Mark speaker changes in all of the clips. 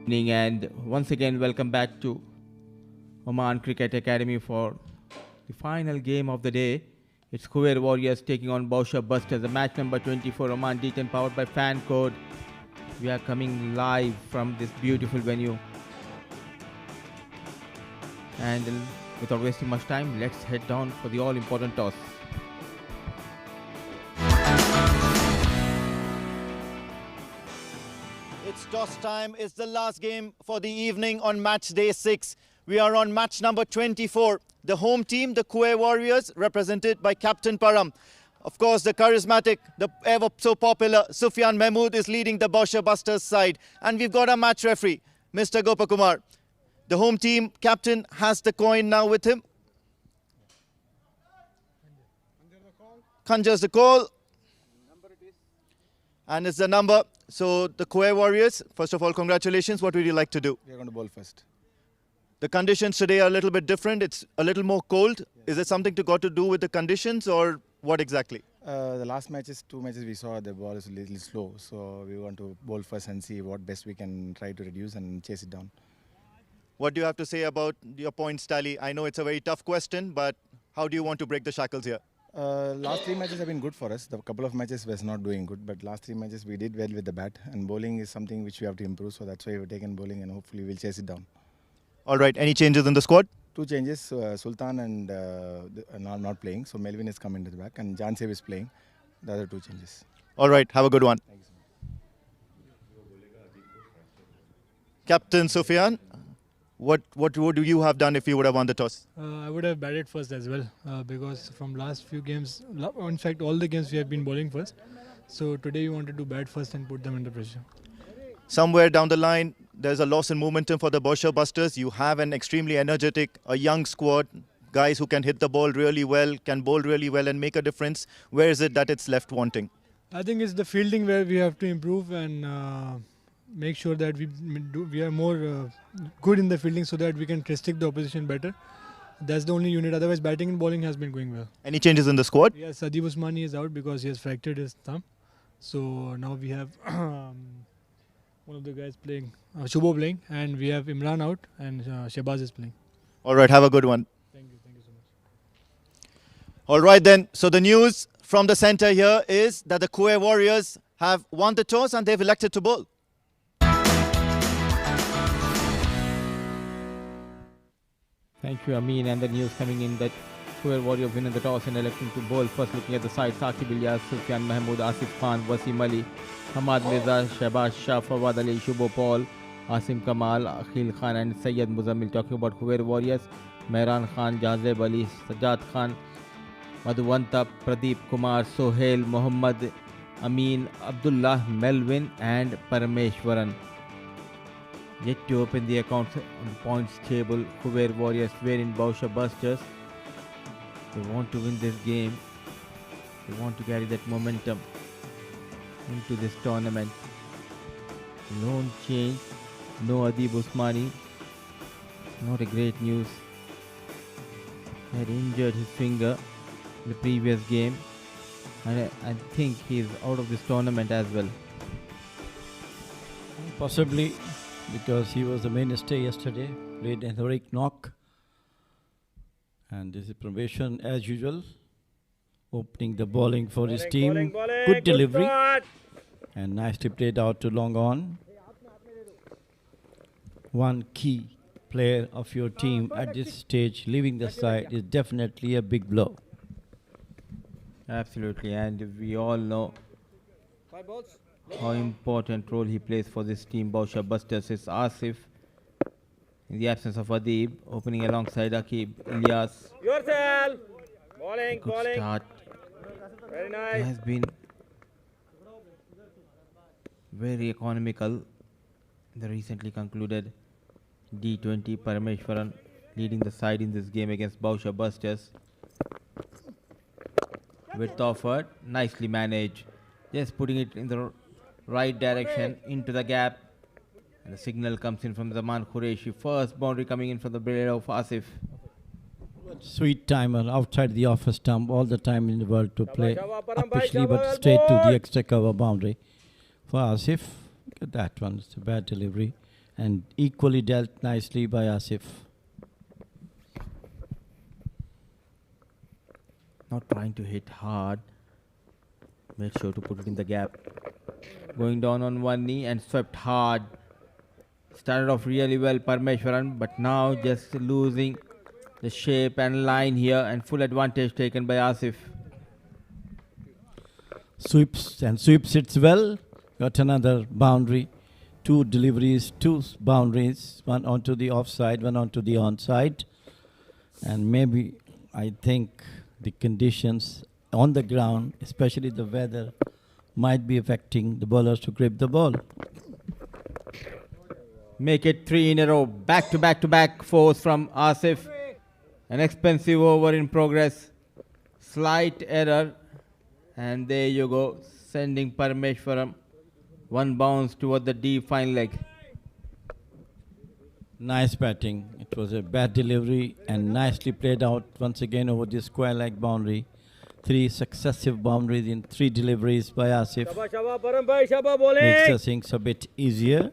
Speaker 1: Evening and once again welcome back to Oman Cricket Academy for the final game of the day. It's Khuwair Warriors taking on Bousher Busters, the match number 24 Oman D10 powered by Fancode. We are coming live from this beautiful venue. And without wasting much time, let's head down for the all-important toss.
Speaker 2: It's toss time. It's the last game for the evening on match day 6. We are on match number 24. The home team, the Khuwair Warriors, represented by Captain Param. Of course, the charismatic, the ever so popular Sufyan Mahmood is leading the Bousher Busters side. And we've got a match referee, Mr. Gopakumar. The home team captain has the coin now with him. Conjures the call. And it's the number. So the Khuwair Warriors, first of all, congratulations. What would you like to do?
Speaker 3: We are going to bowl first.
Speaker 2: The conditions today are a little bit different. It's a little more cold. Is it something got to do with the conditions or what exactly?
Speaker 3: The last matches, 2 matches we saw the ball is a little slow. So we want to bowl first and see what best we can try to reduce and chase it down.
Speaker 2: What do you have to say about your points tally? I know it's a very tough question, but how do you want to break the shackles here?
Speaker 3: Last 3 matches have been good for us. The couple of matches was not doing good, but last 3 matches we did well with the bat, and bowling is something which we have to improve. So that's why we've taken bowling, and hopefully we'll chase it down.
Speaker 2: All right. Any changes in the squad?
Speaker 3: 2 changes. Sultan and are not playing, so Melvin is coming to the back, and Jansev is playing. The other 2 changes.
Speaker 2: All right. Have a good one.
Speaker 3: Thank you so much.
Speaker 2: Captain Sufyan, what would you have done if you would have won the toss?
Speaker 4: I would have batted first as well because from last few games, in fact all the games we have been bowling first. So today we wanted to bat first and put them under pressure.
Speaker 2: Somewhere down the line, there's a loss in momentum for the Bousher Busters. You have an extremely energetic, a young squad, guys who can hit the ball really well, can bowl really well and make a difference. Where is it that it's left wanting?
Speaker 4: I think it's the fielding where we have to improve and make sure that we are more good in the fielding so that we can restrict the opposition better. That's the only unit. Otherwise, batting and bowling has been going well.
Speaker 2: Any changes in the squad?
Speaker 4: Yes, Adib Usmani is out because he has fractured his thumb. So now we have one of the guys playing, Shubho playing, and we have Imran out and Shehbaz is playing.
Speaker 2: All right, have a good one.
Speaker 4: Thank you so much.
Speaker 2: All right then, so the news from the centre here is that the Khuwair Warriors have won the toss and they've elected to bowl.
Speaker 1: Thank you, Amin. And the news coming in that Khuwair Warriors winning the toss and electing to bowl. First looking at the side, Saqib Ilyas, Sufyan Mahmood, Asif Khan, Wasim Ali, Hamad Mirza, Shehbaz Shah, Fawad Ali, Shubho Paul, Asim Kamal, Akhil Khan and Sayyid Muzammil. Talking about Khuwair Warriors, Mehran Khan, Jazeb Ali, Sajjad Khan, Madhuvanta, Pradeep Kumar, Sohail, Muhammad, Amin, Abdullah, Melvin and Parameshwaran. Yet to open the accounts on the points table, Khuwair Warriors were in Bousher Busters. They want to win this game. They want to carry that momentum into this tournament. Lone change, no Adib Usmani. Not a great news. He had injured his finger in the previous game. And I think he's out of this tournament as well.
Speaker 5: Possibly, because he was the mainstay yesterday, played a heroic knock. And this is probation as usual, opening the bowling for his team. Good delivery and nicely played out to long on. One key player of your team at this stage leaving the side is definitely a big blow.
Speaker 1: Absolutely, and we all know how important role he plays for this team. Bousher Busters is Asif in the absence of Adib, opening alongside Akib Ilyas.
Speaker 6: Yourself.
Speaker 1: Good start.
Speaker 6: Very
Speaker 1: He
Speaker 6: nice.
Speaker 1: has been very economical in the recently concluded D20. Parameshwaran leading the side in this game against Bousher Busters. Width offered, nicely managed. Just putting it in the right direction into the gap. And the signal comes in from Zaman Qureshi. First boundary coming in from the blade of Asif.
Speaker 5: Sweet timer outside the off stump, all the time in the world to play upishly but straight to the extra cover boundary for Asif. Look at that one, it's a bad delivery. and equally dealt nicely by Asif.
Speaker 1: Not trying to hit hard. Made sure to put it in the gap. Going down on one knee and swept hard. Started off really well, Parmeshwaran, but now just losing the shape and line here, and full advantage taken by Asif.
Speaker 5: Sweeps it well. Got another boundary. 2 deliveries, 2 boundaries. One onto the offside, one onto the onside. And maybe, I think, the conditions on the ground, especially the weather, might be affecting the bowlers to grip the ball.
Speaker 1: Make it 3 in a row. Back to back to back fours from Asif. An expensive over in progress. Slight error. And there you go. Sending Parameshwaram one bounce toward the deep fine leg.
Speaker 5: Nice batting. It was a bad delivery and nicely played out once again over the square leg boundary. 3 successive boundaries in 3 deliveries by Asif. Makes the things a bit easier.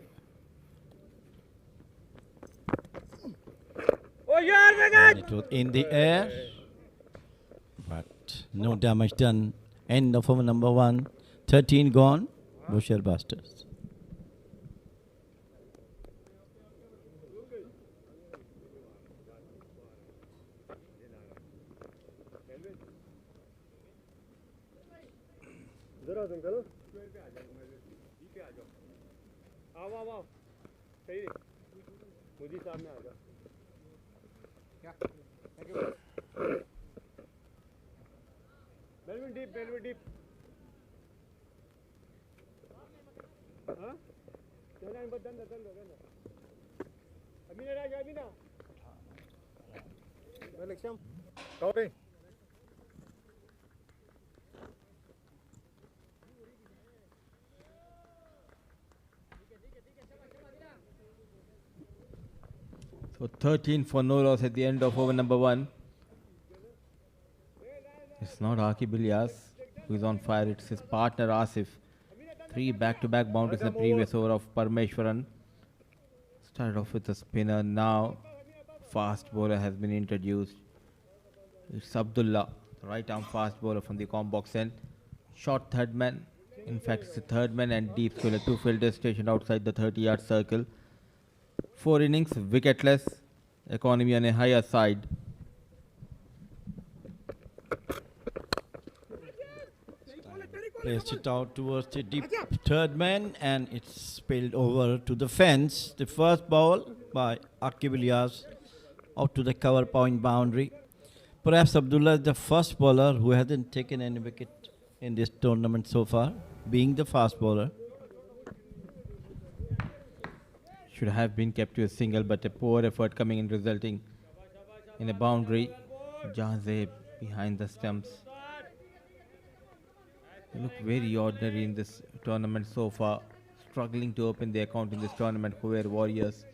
Speaker 5: And it was in the air, but no damage done. End of over number 1. 13 gone. Bousher Busters.
Speaker 6: Deep. Huh? Okay.
Speaker 1: So 13 for no loss at the end of over number 1. It's not Akib Ilyas who is on fire, it's his partner Asif. 3 back-to-back boundaries in the previous over of Parmeshwaran. Started off with a spinner, now fast bowler has been introduced. It's Abdullah, the right arm fast bowler from the combox end. Short third man, in fact it's a third man and deep spinner, 2 fielders stationed outside the 30-yard circle. 4 innings, wicketless, economy on a higher side.
Speaker 5: Placed it out towards the deep third man and it's spilled over to the fence. The first ball by Akib Ilyas out to the cover point boundary. Perhaps Abdullah is the first bowler who hasn't taken any wicket in this tournament so far, being the fast bowler.
Speaker 1: Should have been kept to a single, but a poor effort coming in, resulting in a boundary. Jazeb behind the stumps. They look very ordinary in this tournament so far. Struggling to open the account in this tournament, Khuwair Warriors.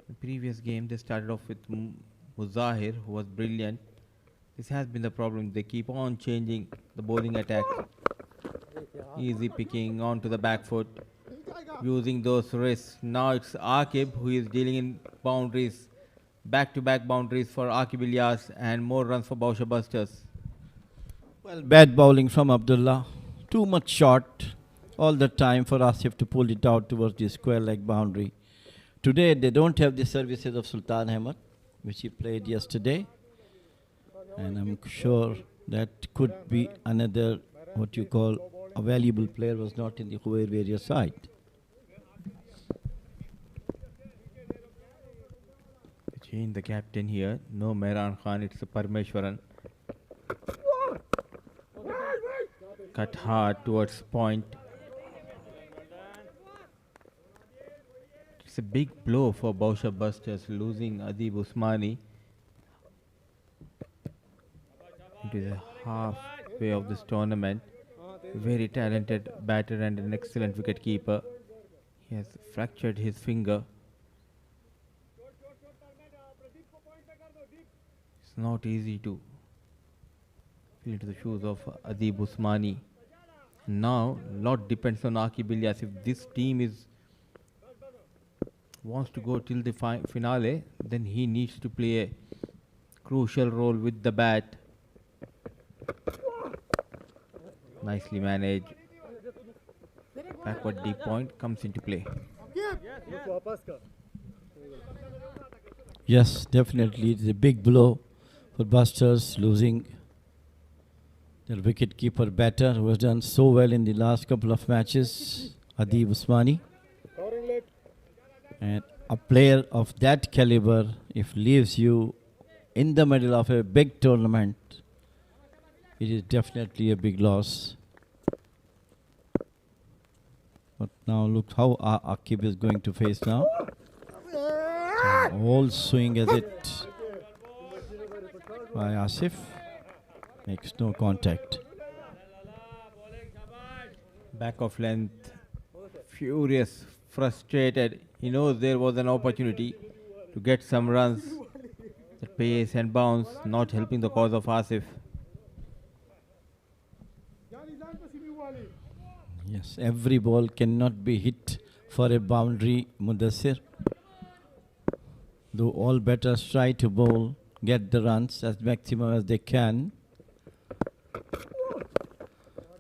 Speaker 1: The previous game they started off with Muzahir, who was brilliant. This has been the problem. They keep on changing the bowling attack. Easy picking onto the back foot, using those risks. Now it's Akib who is dealing in boundaries. Back-to-back boundaries for Akib Ilyas and more runs for Bousher Busters.
Speaker 5: Well, bad bowling from Abdullah. Too much short all the time for Asif to pull it out towards the square leg boundary. Today they don't have the services of Sultan Ahmed, which he played yesterday. And I'm sure that could be another, what you call, a valuable player was not in the Khuwair Warrior side.
Speaker 1: Change the captain here. No Mehran Khan, it's a Parmeshwaran. Cut hard towards point. It's a big blow for Bousher Busters, losing Adib Usmani into the halfway of this tournament. Very talented batter and an excellent wicket keeper. He has fractured his finger. It's not easy to feel into the shoes of Adib Usmani. Now, lot depends on Akib Ilyas. If this team is wants to go till the finale, then he needs to play a crucial role with the bat. Nicely managed. Backward deep point comes into play.
Speaker 5: Yes, definitely. It's a big blow for Busters, losing their wicket-keeper batter who has done so well in the last couple of matches, Adib Usmani. And a player of that caliber, if leaves you in the middle of a big tournament, it is definitely a big loss. But now look how Akib is going to face now. All swing as it by Asif. Makes no contact.
Speaker 1: Back of length. Furious, frustrated. He knows there was an opportunity to get some runs. The pace and bounce not helping the cause of Asif.
Speaker 5: Yes, every ball cannot be hit for a boundary, Mudassir. Though all batters try to bowl, get the runs as maximum as they can.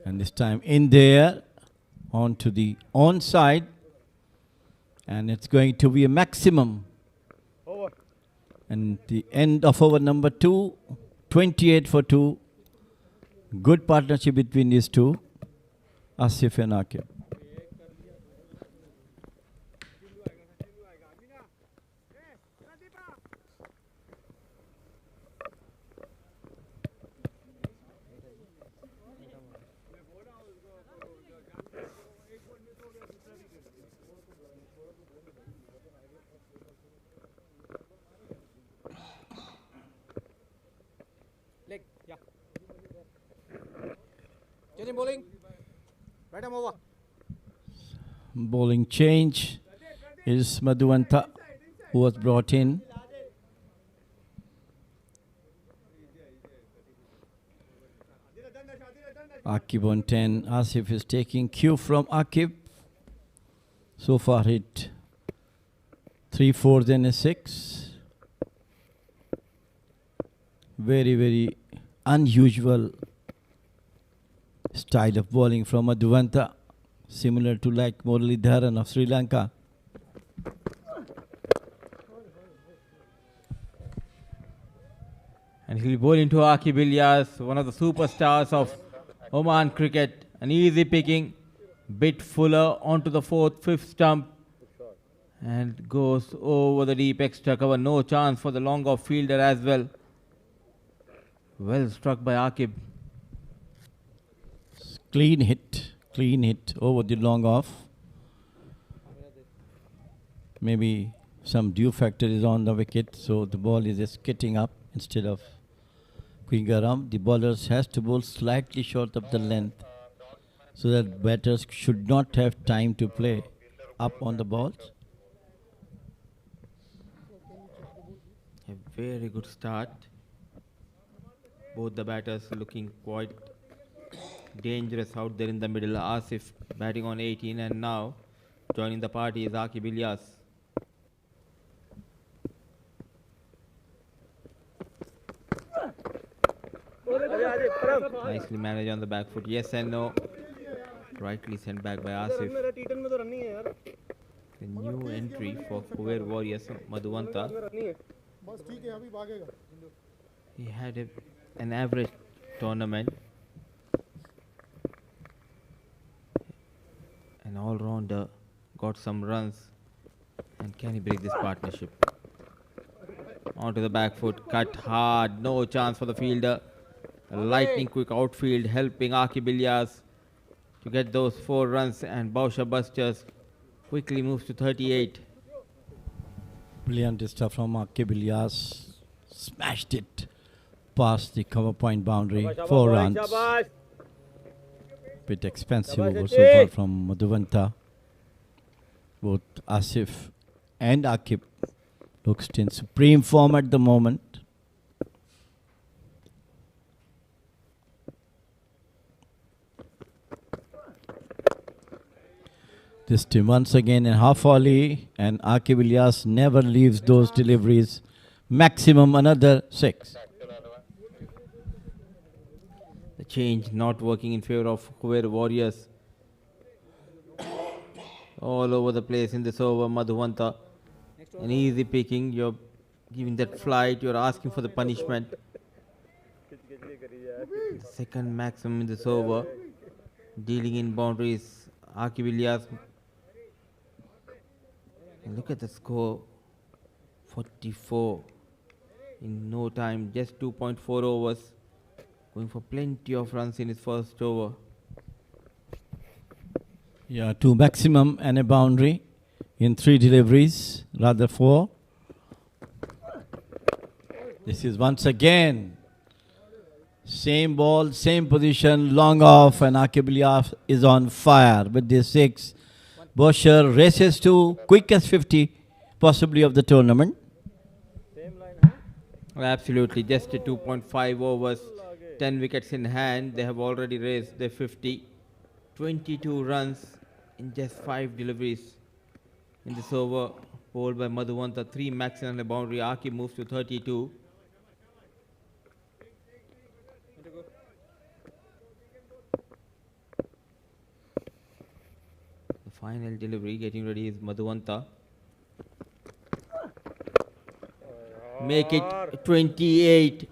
Speaker 5: And this time in there, on to the onside. And it's going to be a maximum. And the end of over number 2, 28 for 2. Good partnership between these two, Asif and Akib.
Speaker 6: Bowling. Right arm over.
Speaker 5: Bowling change is Madhuanta, who was brought in. Akib on 10. Asif is taking cue from Akib. So far hit 3 4s and a 6. Very, very unusual style of bowling from Madhuanta, similar to like Muralidharan of Sri Lanka.
Speaker 1: And he'll bowl into Akib Ilyas, one of the superstars of Oman cricket. An easy picking, bit fuller onto the 4th, 5th stump. And goes over the deep extra cover. No chance for the long off fielder as well. Well struck by Akib.
Speaker 5: Clean hit over the long off. Maybe some dew factor is on the wicket, so the ball is just skidding up instead of going around. The bowlers has to bowl slightly short of the length, so that batters should not have time to play up on the balls.
Speaker 1: A very good start. Both the batters looking quite dangerous out there in the middle. Asif batting on 18, and now joining the party is Akib Ilyas. Nicely managed on the back foot. Yes and no. Rightly sent back by Asif. The new entry for Khuwair Warriors, Madhuanta. He had an average tournament. An all-rounder, got some runs, and can he break this partnership? Onto the back foot, cut hard, no chance for the fielder. A lightning quick outfield helping Akib Ilyas to get those 4 runs, and Bousher Busters quickly moves to 38.
Speaker 5: Brilliant stuff from Akib Ilyas. Smashed it past the cover point boundary. 4 runs. Bit expensive over so far from Madhuanta. Both Asif and Akib looks in supreme form at the moment. This team once again in half volley, and Akib Ilyas never leaves those deliveries. Maximum another 6.
Speaker 1: The change not working in favor of Khuwair Warriors. All over the place in this over, Madhuvanta. An easy picking, you're giving that flight, you're asking for the punishment. The second maximum in this over. Dealing in boundaries, Akib Ilyas. And look at the score, 44 in no time, just 2.4 overs, going for plenty of runs in his first over.
Speaker 5: Yeah, 2 maximum and a boundary in 3 deliveries, rather 4. This is once again same ball, same position, long off, and Akib Ilyas is on fire with this 6. Bousher races to quickest 50 possibly of the tournament.
Speaker 1: Absolutely, just a 2.5 overs, 10 wickets in hand. They have already raised their 50. 22 runs in just 5 deliveries in this over, bowled by Madhuvanta. 3 maximum and a boundary. Akib moves to 32. The final delivery getting ready is Madhuvanta. Make it 28.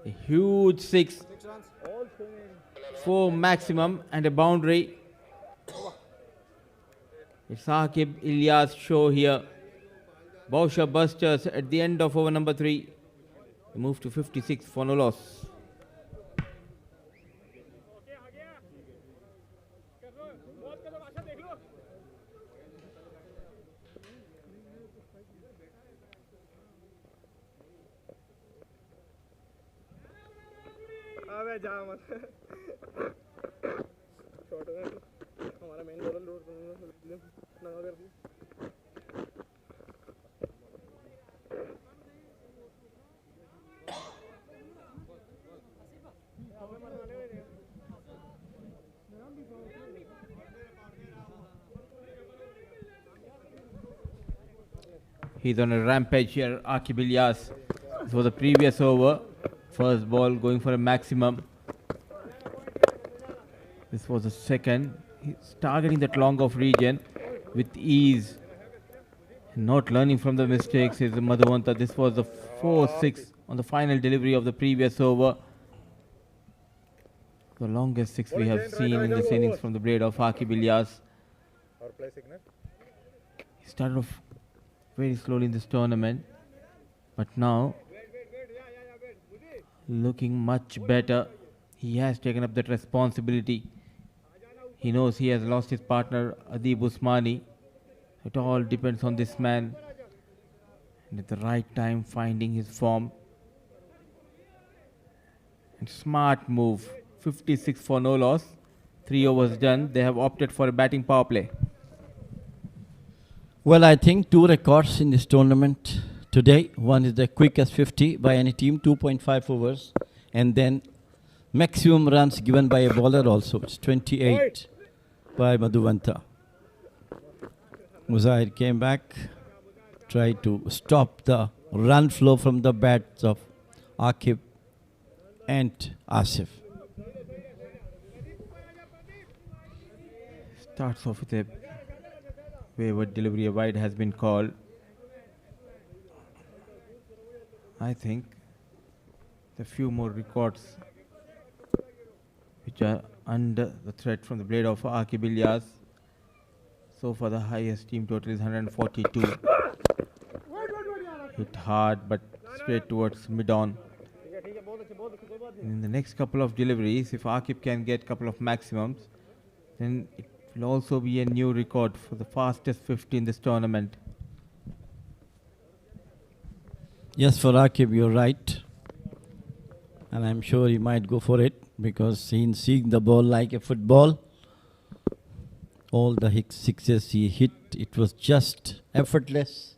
Speaker 1: A huge 6. 4 maximum and a boundary. It's Akib Ilyas' show here. Bousher busters at the end of over number 3. They move to 56 for no loss. He's on a rampage here, Akib Ilyas. This was the previous over. First ball going for a maximum. This was the second. He's targeting that long off region with ease. Not learning from the mistakes is Madhuvanta. This was the 4-6 on the final delivery of the previous over. The longest 6 we have seen in this innings from the blade of Akib Ilyas. He started off very slowly in this tournament, but now looking much better. He has taken up that responsibility. He knows he has lost his partner Adib Usmani. It all depends on this man, and at the right time finding his form. And smart move, 56 for no loss, 3 overs done. They have opted for a batting power play.
Speaker 5: Well, I think 2 records in this tournament today. One is the quickest 50 by any team, 2.5 overs, and then maximum runs given by a bowler also. It's 28 by Madhuvanta. Muzair came back, tried to stop the run flow from the bats of Akib and Asif.
Speaker 1: Starts off with a wayward delivery. A wide has been called. I think a few more records which are under the threat from the blade of Akib Ilyas. So far the highest team total is 142. Hit hard but straight towards mid-on. In the next couple of deliveries, if Akib can get a couple of maximums, then it will also be a new record for the fastest 50 in this tournament.
Speaker 5: Yes, for Akib, you're right. And I'm sure he might go for it because he's seeing the ball like a football. All the sixes he hit, it was just effortless.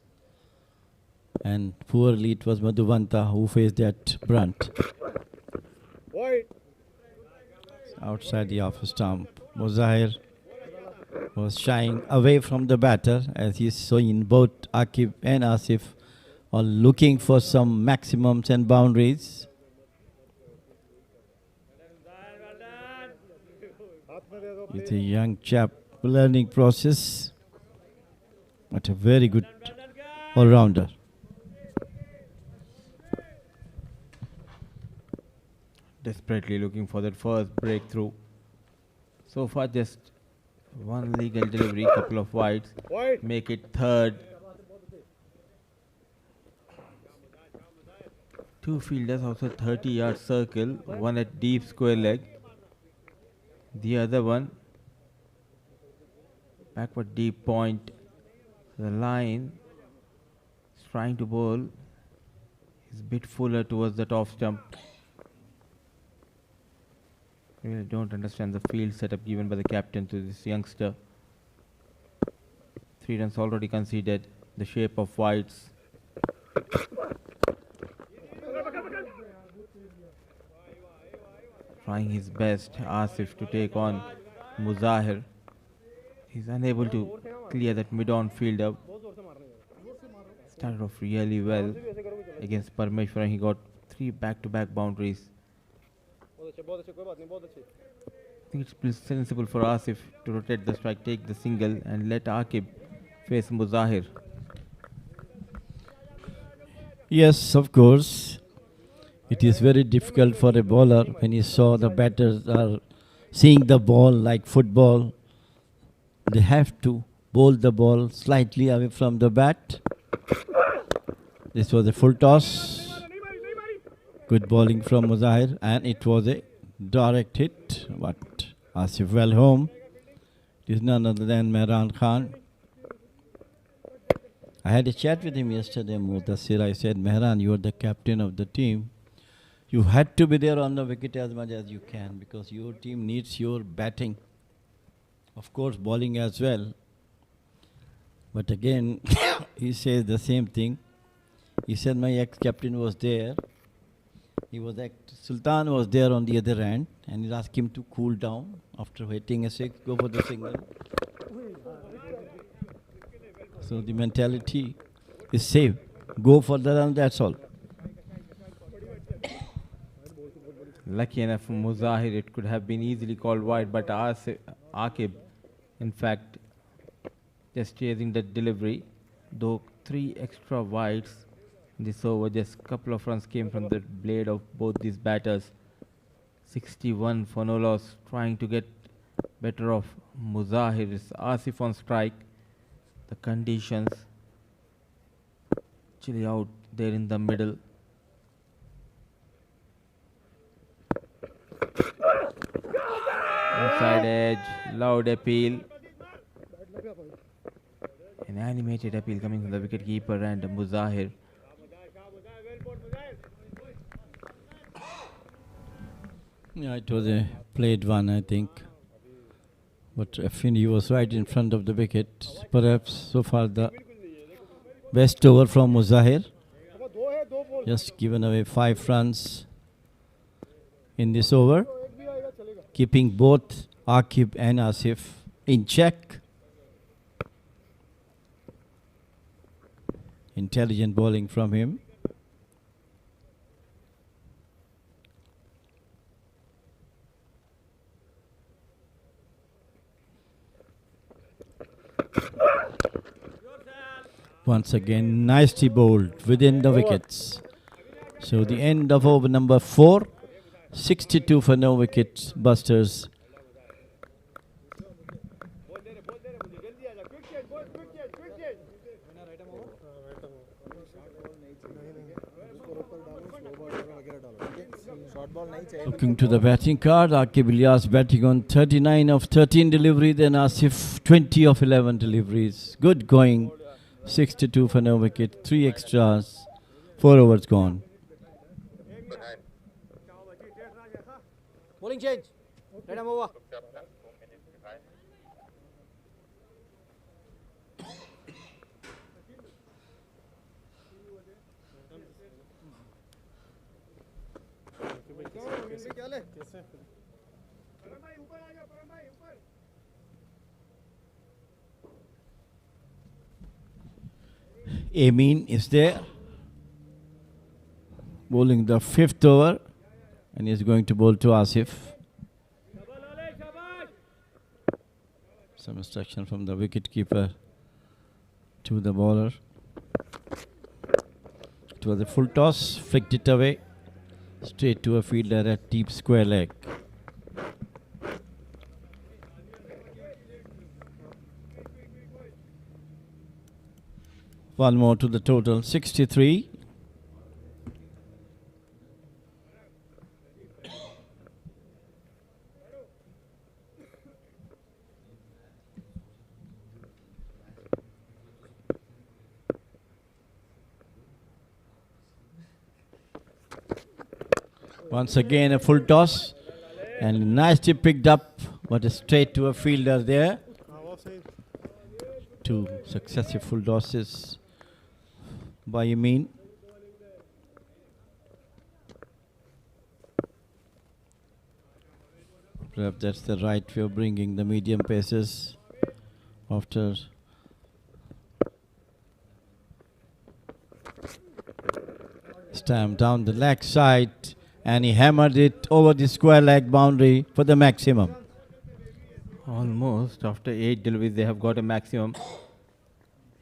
Speaker 5: And poorly it was Madhuvanta who faced that brunt. Outside the off stump. Muzair was shying away from the batter, as he's showing both Akib and Asif are looking for some maximums and boundaries. It's a young chap learning process, but a very good all-rounder.
Speaker 1: Desperately looking for that first breakthrough. So far, just one legal delivery, couple of wides. Make it third. Two fielders, also 30-yard circle. One at deep square leg. The other one backward deep point. The line is trying to bowl. He's a bit fuller towards the top stump. I really don't understand the field setup given by the captain to this youngster. 3 runs already conceded. The shape of wides. Trying his best, Asif, to take on Muzahir. He's unable to clear that mid-on fielder. Started off really well against Parmeshwaran. He got 3 back-to-back boundaries. I think it's sensible for Asif to rotate the strike, take the single, and let Akib face Muzahir.
Speaker 5: Yes, of course. It is very difficult for a bowler when he saw the batters are seeing the ball like football. They have to bowl the ball slightly away from the bat. This was a full toss. Good bowling from Muzahir, and it was a direct hit. But Asif well home. It is none other than Mehran Khan. I had a chat with him yesterday, Mudassir. I said, Mehran, you are the captain of the team. You had to be there on the wicket as much as you can because your team needs your batting. Of course, bowling as well. But again, he says the same thing. He said my ex-captain was there. Sultan was there on the other end, and he asked him to cool down after hitting a six, go for the single. So the mentality is safe. Go for the run, that's all.
Speaker 1: Lucky enough for Muzahir, it could have been easily called wide, but Akib, in fact, just chasing that delivery. Though 3 extra wides in this over, just a couple of runs came from the blade of both these batters. 61 for no loss, trying to get better of Muzahir. Is Asif on strike. The conditions actually out there in the middle. Inside edge, loud appeal. An animated appeal coming from the wicket keeper and Muzahir.
Speaker 5: Yeah, it was a played one, I think. But Afini was right in front of the wicket. Perhaps so far the best over from Muzahir. Just given away 5 runs in this over, keeping both Akib and Asif in check. Intelligent bowling from him. Once again, nicely bowled within the wickets. So the end of over number 4. 62 for no wickets, Busters. Looking to the batting card, Akib Ilyas batting on 39 of 13 deliveries, then Asif 20 of 11 deliveries. Good going. 62 for no wicket, 3 extras, 4 overs gone.
Speaker 6: Bowling change. Let him over.
Speaker 5: Amin is there, bowling the 5th over, and is going to bowl to Asif. Some instruction from the wicket keeper to the bowler. It was a full toss, flicked it away, straight to a fielder at deep square leg. One more to the total, 63. Once again a full toss and nicely picked up, but straight to a fielder there. Two successive full tosses by Amin. Perhaps that's the right way of bringing the medium paces after stamp down the leg side, and he hammered it over the square leg boundary for the maximum.
Speaker 1: Almost after 8 deliveries they have got a maximum.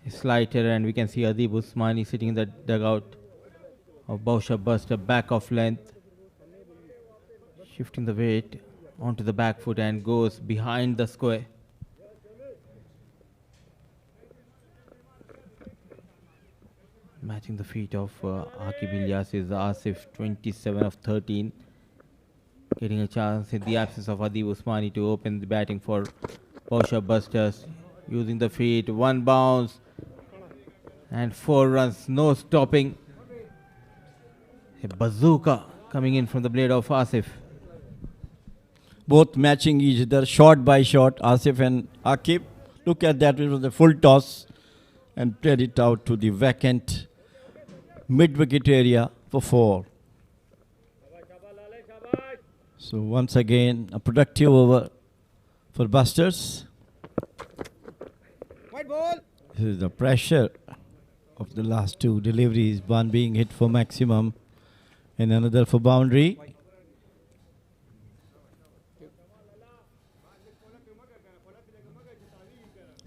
Speaker 1: A slight error, and we can see Adib Usmani sitting in the dugout of Bousher Buster, back off length, shifting the weight onto the back foot and goes behind the square. Matching the feet of Aqib Ilyas is Asif, 27 of 13. Getting a chance in the absence of Adib Usmani to open the batting for Bousher Busters. Using the feet, one bounce and 4 runs, no stopping. A bazooka coming in from the blade of Asif.
Speaker 5: Both matching each other, shot by shot, Asif and Aqib. Look at that, it was a full toss and played it out to the vacant mid-wicket area for 4. So once again, a productive over for Busters.
Speaker 6: White ball.
Speaker 5: This is the pressure of the last 2 deliveries, one being hit for maximum and another for boundary.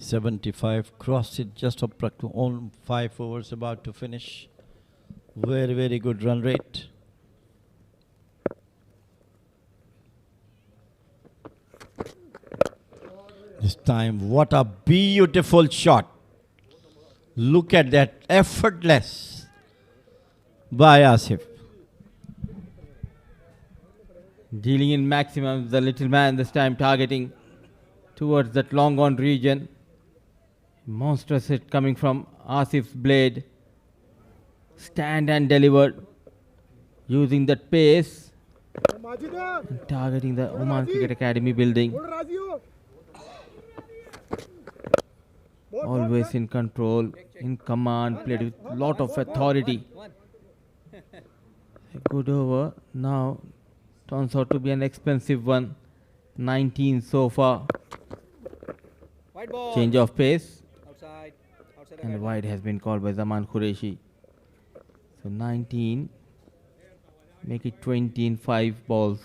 Speaker 5: .75 crossed it just on 5 overs about to finish. Very, very good run rate. This time, what a beautiful shot. Look at that, effortless by Asif.
Speaker 1: Dealing in maximum, the little man this time targeting towards that long on region. Monstrous hit coming from Asif's blade. Stand and deliver. Using that pace. And targeting the Oman Cricket Academy building. Always in control, in command, played with a lot of authority. A good over. Now turns out to be an expensive one. 19 so far.
Speaker 6: White ball.
Speaker 1: Change of pace.
Speaker 6: Outside. Outside.
Speaker 1: And wide has been called by Zaman Qureshi. So 19. Make it 20 in 5 balls.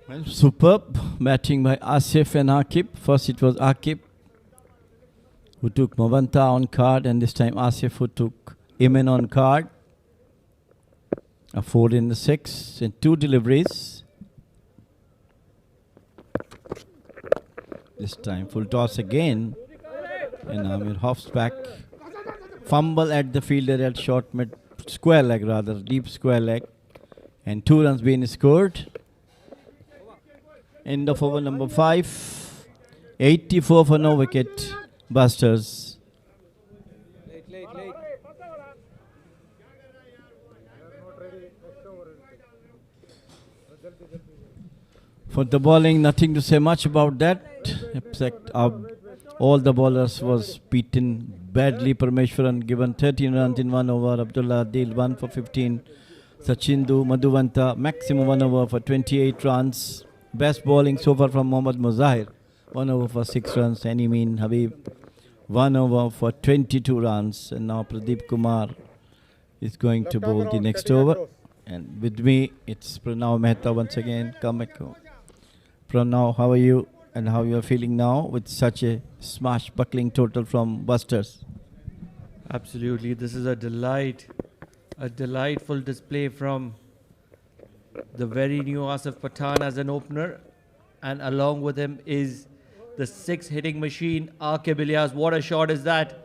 Speaker 5: Well, superb batting by Asif and Aqib. First it was Aqib who took Mavanta on card, and this time Asif who took Iman on card. A 4 in the 6 and 2 deliveries. This time full toss again, and Amir hops back. Fumble at the fielder at short mid square leg, rather deep square leg, and 2 runs being scored. End of over number 5. 84 for no wicket. Busters.
Speaker 6: Late.
Speaker 5: For the bowling, nothing to say much about that, except all the bowlers was beaten badly. Parmeshwaran given 13 runs in 1 over. Abdullah Adil 1 for 15. Sachindu Madhuvanta maximum 1 over for 28 runs. Best bowling so far from Mohammad Muzahir, 1 over for 6 runs. Amin Habib 1 over for 22 runs. And now Pradeep Kumar is going to bowl the next over. And with me, it's Pranav Mehta once again. Come back home. Pranav, how are you? And how you are feeling now with such a smash-buckling total from Busters?
Speaker 7: Absolutely, this is a delight. A delightful display from the very new Asif Pathan as an opener. And along with him is the 6 hitting machine, Aqib Ilyas. What a shot is that?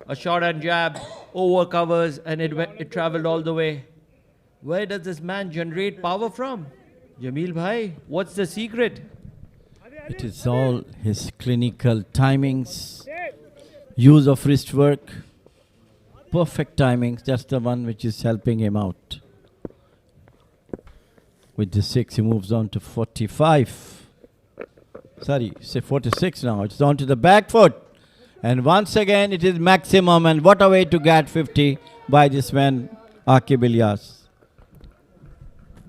Speaker 7: A shot and jab, over covers, and it traveled all the way. Where does this man generate power from? Jameel Bhai, what's the secret?
Speaker 5: It is all his clinical timings, use of wrist work, perfect timings. That's the one which is helping him out. With the 6, he moves on to 45. Sorry, say 46 now. It's down to the back foot. And once again, it is maximum. And what a way to get 50 by this man, Aqib Ilyas.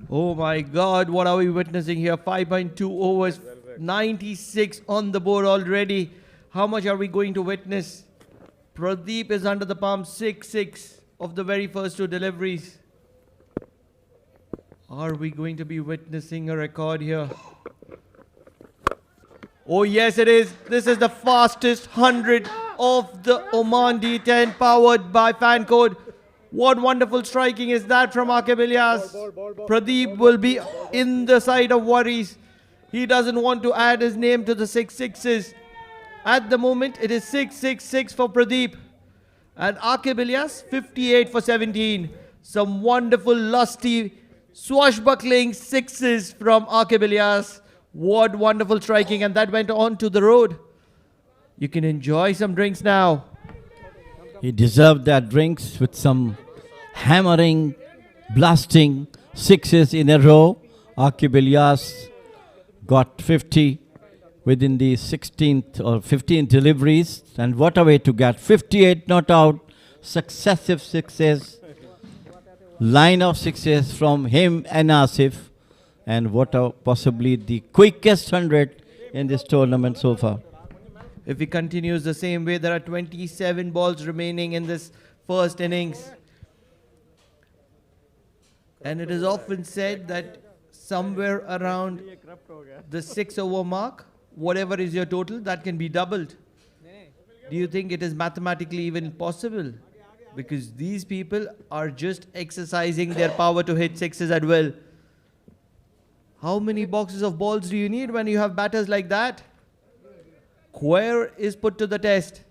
Speaker 7: Oh my God, what are we witnessing here? 5.2 overs, 96 on the board already. How much are we going to witness? Pradeep is under the palm, 6-6 of the very first 2 deliveries. Are we going to be witnessing a record here? Oh yes, it is. This is the fastest 100 of the Oman D10 powered by Fancode. What wonderful striking is that from Aqib Ilyas. Pradeep will be in the side of worries. He doesn't want to add his name to the 6 sixes. At the moment, it is 6-6-6 for Pradeep. And Aqib Ilyas, 58 for 17. Some wonderful, lusty, swashbuckling 6s from Aqib Ilyas. What wonderful striking. And that went on to the road. You can enjoy some drinks now.
Speaker 5: He deserved that drinks with some hammering, blasting 6s in a row. Aqib Ilyas got 50 within the 16th or 15th deliveries. And what a way to get 58 not out, successive 6s, line of 6s from him and Asif. And what a possibly the quickest 100 in this tournament so far.
Speaker 7: If he continues the same way, there are 27 balls remaining in this first innings. And it is often said that somewhere around the 6 over mark, whatever is your total, that can be doubled. Do you think it is mathematically even possible? Because these people are just exercising their power to hit 6s at will. How many boxes of balls do you need when you have batters like that? Khuwair is put to the test.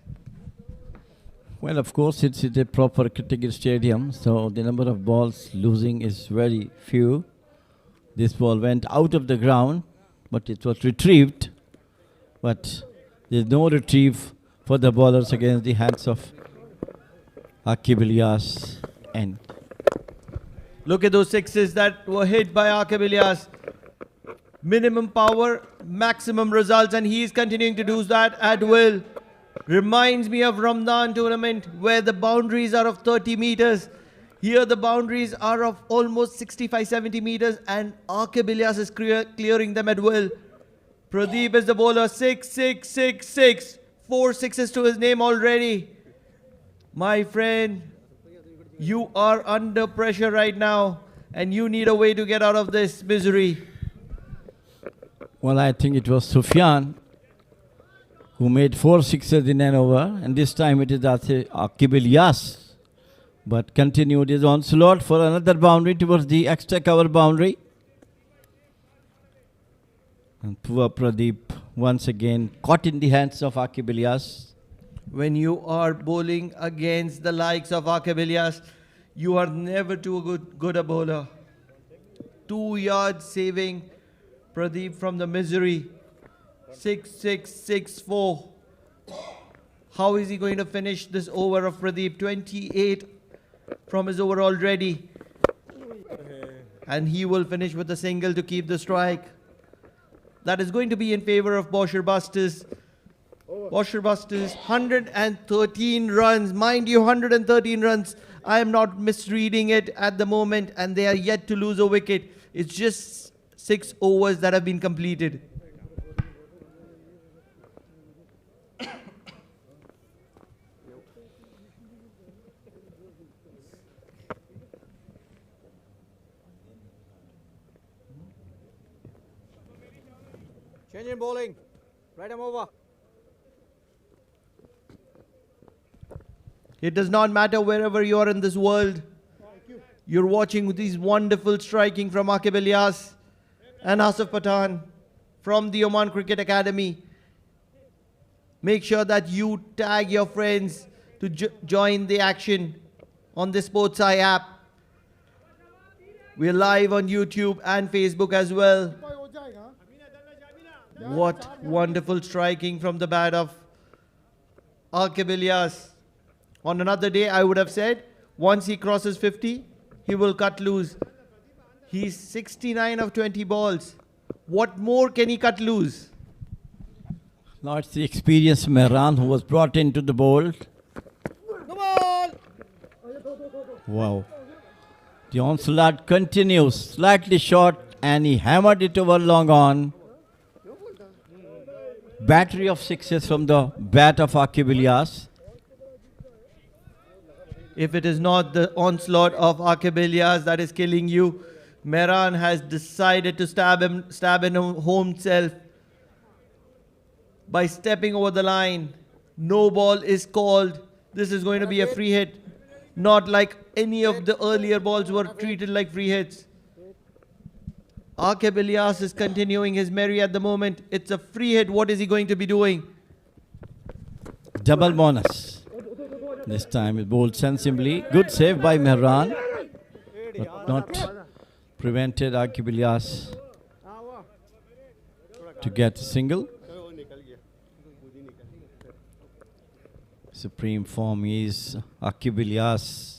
Speaker 5: Well, of course, it's a proper cricket stadium, so the number of balls losing is very few. This ball went out of the ground, but it was retrieved. But there's no retrieve for the bowlers against the hands of Aqib Ilyas. And
Speaker 7: Look at those 6s that were hit by Aqib Ilyas. Minimum power, maximum results, and he is continuing to do that at will. Reminds me of Ramadan tournament where the boundaries are of 30 meters. Here the boundaries are of almost 65-70 meters and Aqib Ilyas is clearing them at will. Pradeep is the bowler, 6-6-6-6. 4 6s to his name already. My friend, you are under pressure right now and you need a way to get out of this misery.
Speaker 5: well, I think it was Sufyan who made 4 6s in an over, and this time it is Aqib Ilyas. But continued his onslaught for another boundary towards the extra cover boundary. And poor Pradeep once again caught in the hands of Aqib Ilyas.
Speaker 7: When you are bowling against the likes of Aqib Ilyas, you are never too good a bowler. 2 yards saving Pradeep from the misery. 6-6-6-4. How is he going to finish this over of Pradeep? 28 from his over already. And he will finish with a single to keep the strike. That is going to be in favor of Bousher Busters. Bousher Busters, 113 runs. Mind you, 113 runs. I am not misreading it at the moment, and they are yet to lose a wicket. It's just 6 overs that have been completed.
Speaker 6: Change in bowling. Right arm over.
Speaker 7: It does not matter wherever you are in this world. You're watching these wonderful striking from Aqib Ilyas and Asif Pathan from the Oman Cricket Academy. Make sure that you tag your friends to join the action on the Sports Eye app. We're live on YouTube and Facebook as well. What wonderful striking from the bat of Aqib Ilyas. On another day, I would have said, once he crosses 50, he will cut loose. He's 69 of 20 balls. What more can he cut loose?
Speaker 5: Now it's the experienced Mehran who was brought into the bowl.
Speaker 6: No ball.
Speaker 5: Wow. The onslaught continues, slightly short, and he hammered it over long on. Battery of sixes from the bat of Aqib Ilyas.
Speaker 7: If it is not the onslaught of Aqib Ilyas that is killing you, Mehran has decided to stab in home self by stepping over the line. No ball is called. This is going to be a free hit. Not like any of the earlier balls were treated like free hits. Aqib Ilyas is continuing his merry at the moment. It's a free hit. What is he going to be doing?
Speaker 5: Double bonus. This time it bowled sensibly. Good save by Mehran, but not prevented Aqib Ilyas to get a single. Supreme form is Aqib Ilyas.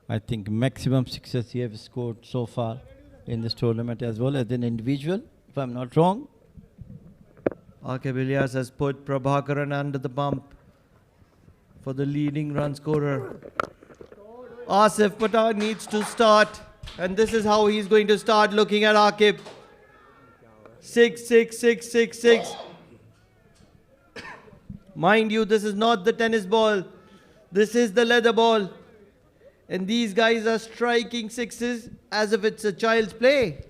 Speaker 5: I think maximum success he has scored so far in this tournament as well as an individual, if I'm not wrong.
Speaker 7: Aqib Ilyas has put Prabhakaran under the pump for the leading run scorer. Asif Pathan needs to start, and this is how he's going to start looking at Aqib. 6, 6, 6, 6, 6. Mind you, this is not the tennis ball. This is the leather ball. And these guys are striking sixes as if it's a child's play.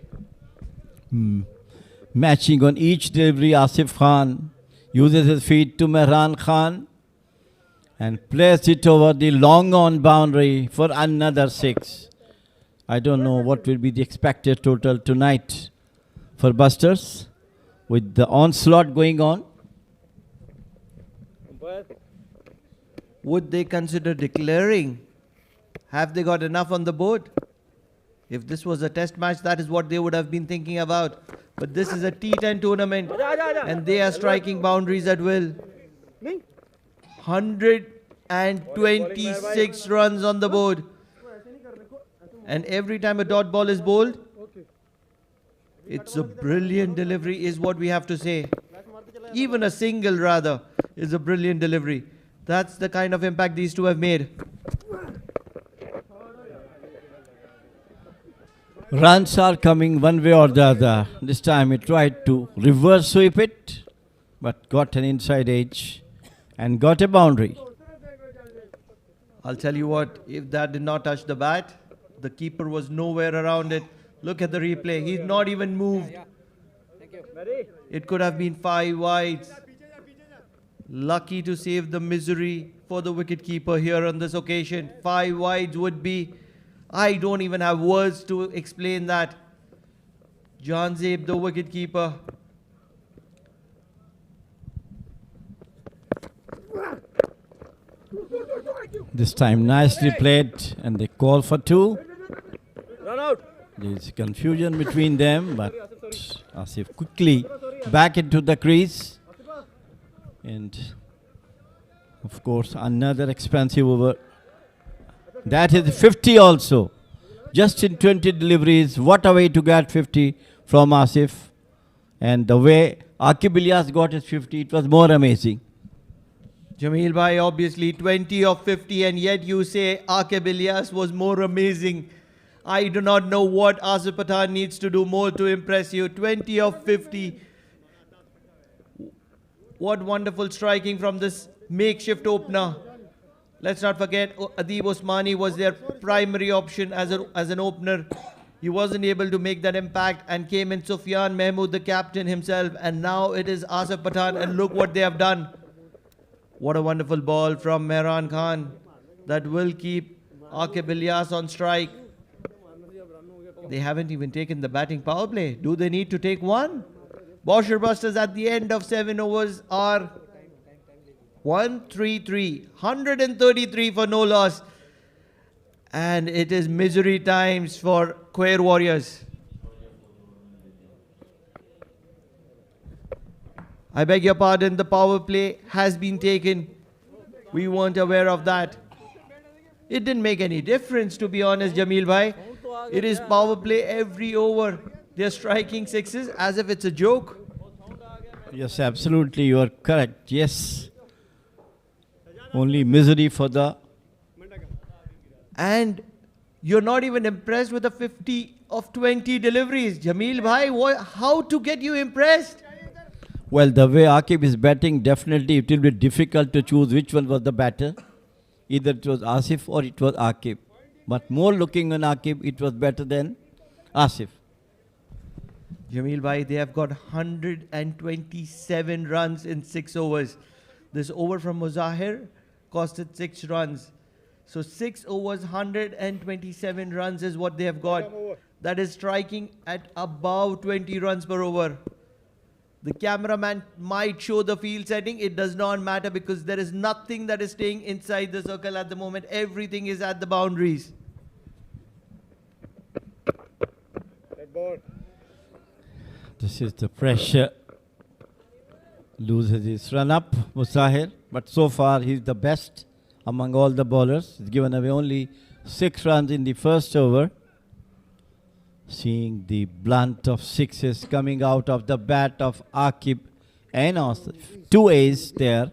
Speaker 5: Matching on each delivery, Asif Khan uses his feet to Mehran Khan and plays it over the long on boundary for another 6. I don't know what will be the expected total tonight for Busters with the onslaught going on.
Speaker 7: Would they consider declaring? Have they got enough on the board? If this was a test match, that is what they would have been thinking about. But this is a T10 tournament and they are striking boundaries at will. 126 runs on the board. And every time a dot ball is bowled, it's a brilliant delivery is what we have to say. Even a single rather is a brilliant delivery. That's the kind of impact these two have made.
Speaker 5: Runs are coming one way or the other. This time he tried to reverse sweep it, but got an inside edge and got a boundary.
Speaker 7: I'll tell you what, if that did not touch the bat, the keeper was nowhere around it. Look at the replay. He's not even moved.
Speaker 6: Thank you.
Speaker 7: It could have been 5 wides. Lucky to save the misery for the wicketkeeper here on this occasion. 5 wides would be... I don't even have words to explain that. Janzeb, the wicketkeeper.
Speaker 5: This time nicely played and they call for 2.
Speaker 6: Run out.
Speaker 5: There's confusion between them, but Asif quickly back into the crease. And of course another expensive over. That is 50 also. Just in 20 deliveries, what a way to get 50 from Asif. And the way Aqib Ilyas got his 50, it was more amazing.
Speaker 7: Jameel bhai, obviously 20 of 50, and yet you say Aqib Ilyas was more amazing. I do not know what Asif Pathan needs to do more to impress you. 20 of 50. What wonderful striking from this makeshift opener. Let's not forget, Adib Osmani was their primary option as an opener. He wasn't able to make that impact, and came in Sufyan Mahmood, the captain himself, and now it is Asif Pathan, and look what they have done. What a wonderful ball from Mehran Khan that will keep Aqib Ilyas on strike. They haven't even taken the batting power play. Do they need to take one? Bousher Busters at the end of 7 overs are 133, 133 for no loss. And it is misery times for Khuwair Warriors. I beg your pardon, the power play has been taken. We weren't aware of that. It didn't make any difference, to be honest, Jameel bhai. It is power play every over. They're striking sixes as if it's a joke.
Speaker 5: Yes, absolutely, you are correct. Yes. Only misery for the...
Speaker 7: And you're not even impressed with the 50 of 20 deliveries. Jameel bhai, how to get you impressed?
Speaker 5: Well, the way Aqib is batting, definitely it will be difficult to choose which one was the batter. Either it was Asif or it was Aqib. But more looking on Aqib, it was better than Asif.
Speaker 7: Jameel bhai, they have got 127 runs in 6 overs. This over from Muzahir costed 6 runs. So 6 overs, 127 runs is what they have got. That is striking at above 20 runs per over. The cameraman might show the field setting. It does not matter because there is nothing that is staying inside the circle at the moment. Everything is at the boundaries.
Speaker 5: This is the pressure. Loses his run up, Musahir. But so far he's the best among all the bowlers. He's given away only 6 runs in the first over. Seeing the blunt of sixes coming out of the bat of Aqib and Asif. 2 A's there.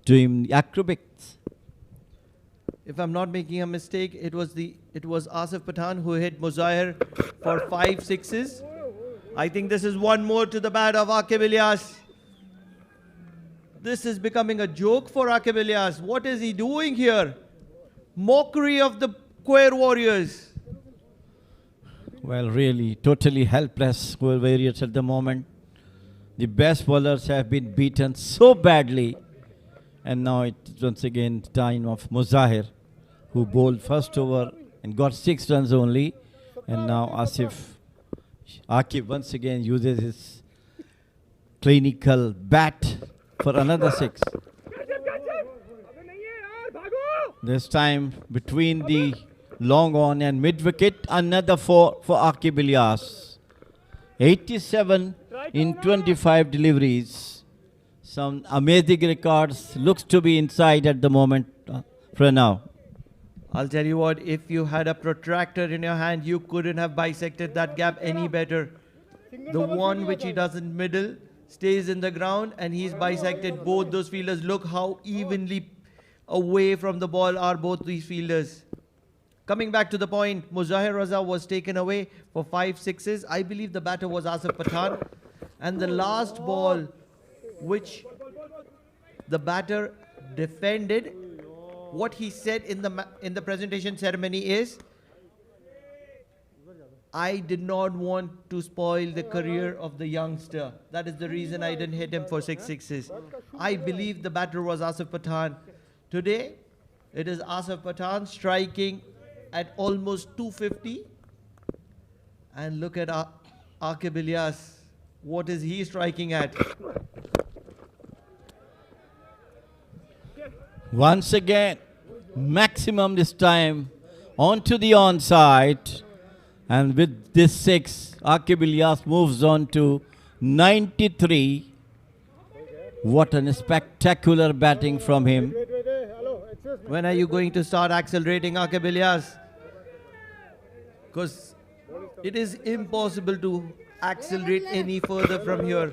Speaker 5: Doing acrobatics.
Speaker 7: If I'm not making a mistake, it was Asif Pathan who hit Muzahir for 5 sixes. I think this is one more to the bat of Aqib Ilyas. This is becoming a joke for Aqib Ilyas. What is he doing here? Mockery of the Khuwair Warriors.
Speaker 5: Well, really, totally helpless Warriors at the moment. The best bowlers have been beaten so badly. And now it's once again time of Muzahir, who bowled first over and got 6 runs only. And now Aqib once again uses his clinical bat for another 6. This time between the long on and mid wicket, another 4 for Aqib Ilyas. 87 in 25 deliveries. Some amazing records. Looks to be inside at the moment for now.
Speaker 7: I'll tell you what, if you had a protractor in your hand, you couldn't have bisected that gap any better. The one which he does in middle stays in the ground and he's bisected both those fielders. Look how evenly away from the ball are both these fielders. Coming back to the point, Muzahir Raza was taken away for 5 sixes. I believe the batter was Asif Pathan. And the last ball which the batter defended, what he said in the presentation ceremony is, I did not want to spoil the career of the youngster. That is the reason I didn't hit him for 6 sixes. I believe the batter was Asif Pathan. Today, it is Asif Pathan striking at almost 250. And look at Aqib Ilyas. What is he striking at?
Speaker 5: Once again, maximum this time onto the onside. And with this 6, Aqib Ilyas moves on to 93. What a spectacular batting from him.
Speaker 7: When are you going to start accelerating, Aqib Ilyas? Because it is impossible to accelerate any further from here.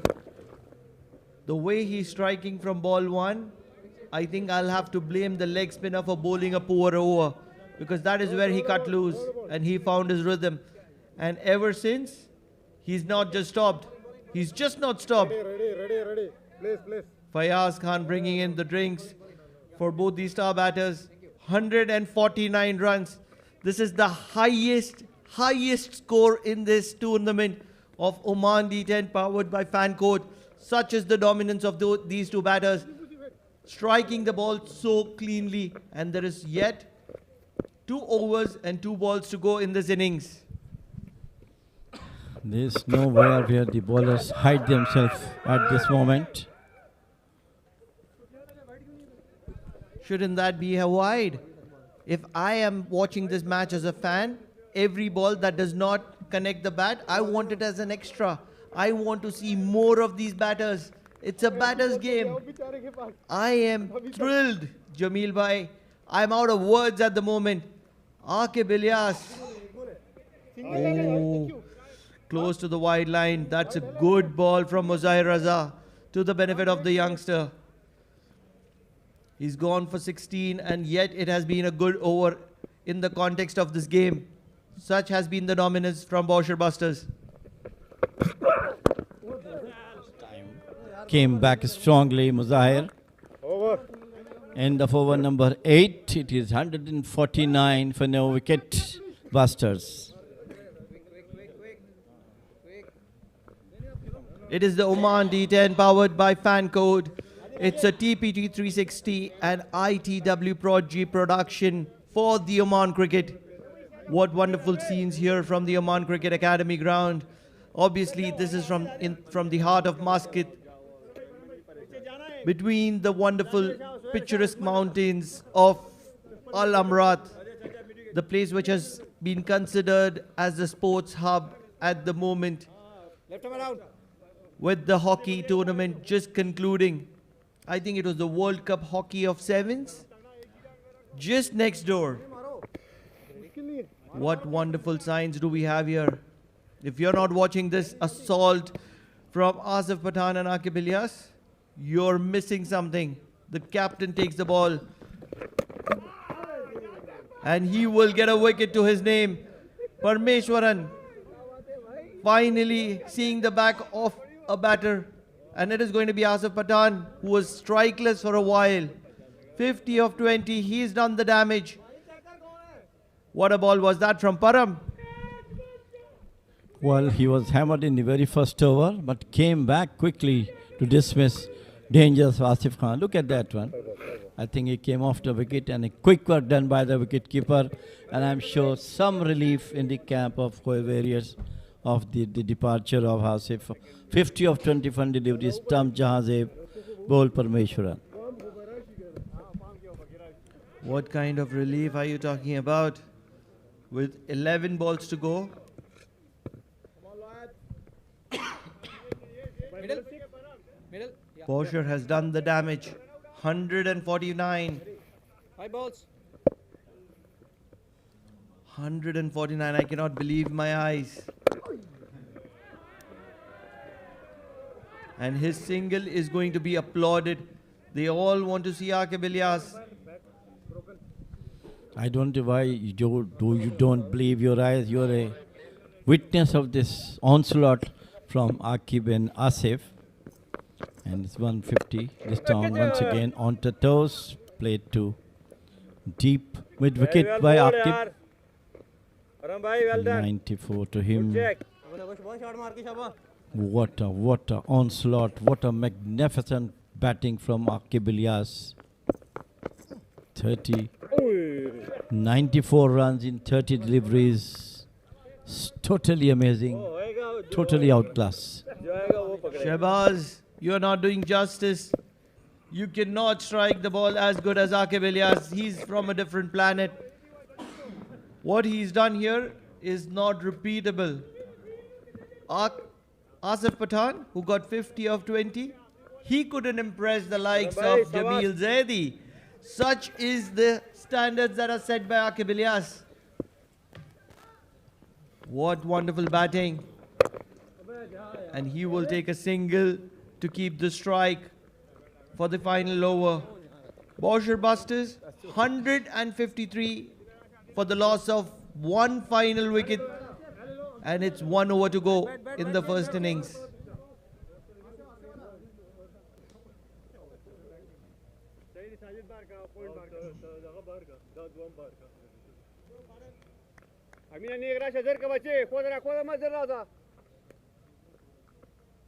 Speaker 7: The way he's striking from ball 1, I think I'll have to blame the leg spinner for bowling a poor over, because that is where he cut loose and he found his rhythm. And ever since, he's not just stopped. He's just not stopped.
Speaker 8: Ready. Please.
Speaker 7: Fayaz Khan bringing in the drinks for both these star batters. 149 runs. This is the highest score in this tournament of Oman D10 powered by Fancode. Such is the dominance of these two batters, striking the ball so cleanly, and there is yet 2 overs and 2 balls to go in this innings.
Speaker 5: There's nowhere where the bowlers hide themselves at this moment.
Speaker 7: Shouldn't that be a wide? If I am watching this match as a fan, every ball that does not connect the bat, I want it as an extra. I want to see more of these batters. It's a batter's game. I am thrilled, Jameel bhai. I'm out of words at the moment. Aqib Ilyas. Oh, close to the wide line. That's a good ball from Muzair Raza to the benefit of the youngster. He's gone for 16, and yet it has been a good over in the context of this game. Such has been the dominance from Bousher Busters.
Speaker 5: Came back strongly, Muzahir.
Speaker 8: Over.
Speaker 5: End of over number 8. It is 149 for no wicket. Busters.
Speaker 7: It is the Oman D10 powered by Fancode. It's a TPT 360 and ITW Prod-G production for the Oman Cricket. What wonderful scenes here from the Oman Cricket Academy ground. Obviously, this is from the heart of Muscat, between the wonderful picturesque mountains of Al Amrat, the place which has been considered as the sports hub at the moment, with the hockey tournament just concluding. I think it was the World Cup Hockey of Sevens, just next door. What wonderful signs do we have here? If you're not watching this assault from Asif Pathan and Aqib Ilyas, you're missing something. The captain takes the ball, and he will get a wicket to his name. Parmeshwaran finally seeing the back of a batter, and it is going to be Asif Pathan, who was strikeless for a while. 50 of 20, he's done the damage. What a ball was that from Param?
Speaker 5: Well, he was hammered in the very first over, but came back quickly to dismiss dangerous Asif Khan. Look at that one. I think he came off the wicket, and a quick work done by the wicket-keeper. And I'm sure some relief in the camp of Khuwair of the departure of Asif. 50 of 20 fun deliveries, stump Jahazeb, bowl Parmeshwaran.
Speaker 7: What kind of relief are you talking about? With 11 balls to go. Bousher has done the damage. 149.
Speaker 6: 5 balls.
Speaker 7: 149. I cannot believe my eyes. And his single is going to be applauded. They all want to see Aqib Ilyas.
Speaker 5: I don't know why you don't believe your eyes. You're a witness of this onslaught from Aqib and Asif. And it's 150 this time once again on the toes. Played to deep mid wicket by Aqib. 94 to him. What a onslaught. What a magnificent batting from Aqib Ilyas. 94 runs in 30 deliveries. It's totally amazing. Totally outclassed.
Speaker 7: Shehbaz, you are not doing justice. You cannot strike the ball as good as Aqib Ilyas. He's from a different planet. What he's done here is not repeatable. Asif Pathan, who got 50 of 20, he couldn't impress the likes of Jameel Zaidi. Such is the standards that are set by Aqib Ilyas. What wonderful batting. And he will take a single to keep the strike for the final over. Bousher Busters, 153 for the loss of one final wicket. And it's 1 over to go in the first innings.
Speaker 8: Amin ani एक राशा जर का बच्चे खोदा मत जर रहा था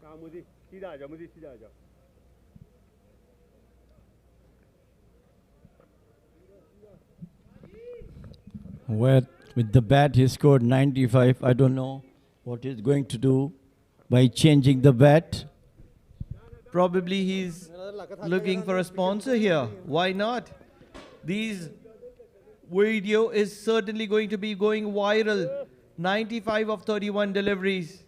Speaker 8: काम मुझे सीधा आ जा मुझे सीधा आ जा
Speaker 5: With the bat, he scored 95. I don't know what he's going to do by changing the bat.
Speaker 7: Probably he's looking for a sponsor here. Why not? These video is certainly going to be going viral. 95 of 31 deliveries.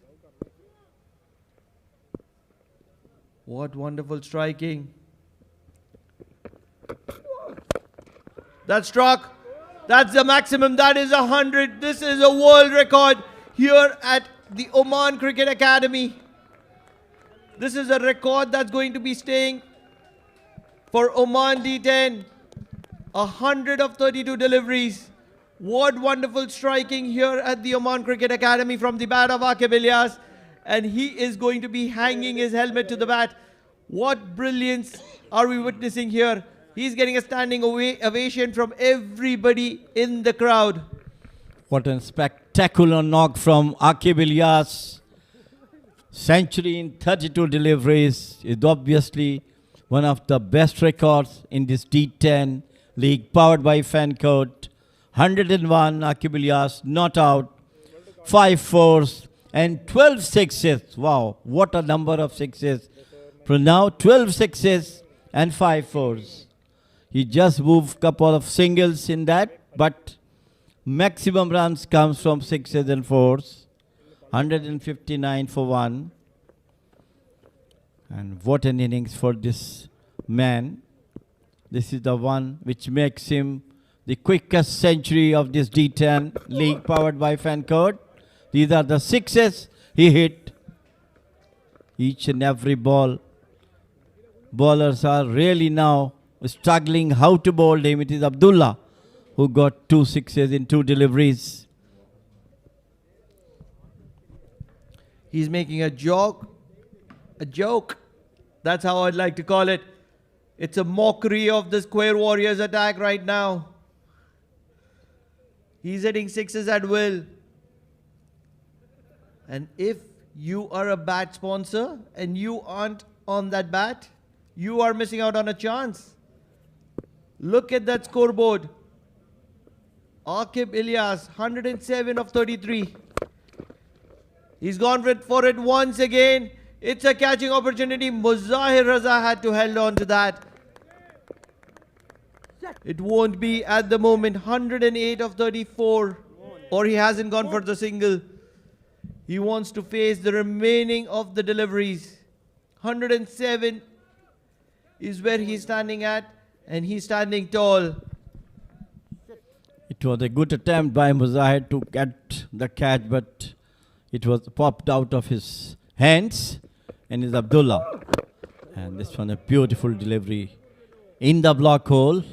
Speaker 7: What wonderful striking. That struck. That's the maximum. That is 100. This is a world record here at the Oman Cricket Academy. This is a record that's going to be staying for Oman D10. 100 of 32 deliveries. What wonderful striking here at the Oman Cricket Academy from the bat of Aqib Ilyas. And he is going to be hanging his helmet to the bat. What brilliance are we witnessing here? He's getting a standing ovation from everybody in the crowd.
Speaker 5: What a spectacular knock from Aqib Ilyas. Century in 32 deliveries is obviously one of the best records in this D10 league powered by Fancode. 101 Aqib Ilyas not out. 5 fours and 12 sixes. Wow, what a number of sixes. For now, 12 sixes and 5 fours. He just moved a couple of singles in that, but maximum runs comes from sixes and fours. 159 for 1. And what an innings for this man. This is the one which makes him the quickest century of this D10 league powered by Fancode. These are the sixes he hit. Each and every ball. Bowlers are really now struggling how to bowl him. It is Abdullah who got 2 sixes in 2 deliveries.
Speaker 7: He's making a joke. A joke. That's how I'd like to call it. It's a mockery of this Khuwair Warriors attack right now. He's hitting sixes at will. And if you are a bat sponsor and you aren't on that bat, you are missing out on a chance. Look at that scoreboard. Aqib Ilyas, 107 of 33. He's gone for it once again. It's a catching opportunity. Muzahir Raza had to hold on to that. It won't be at the moment. 108 of 34. Or he hasn't gone for the single. He wants to face the remaining of the deliveries. 107 is where he's standing at. And he's standing tall.
Speaker 5: It was a good attempt by Muzahir to get the catch, but it was popped out of his hands. And it's Abdullah. And this one a beautiful delivery in the block hole.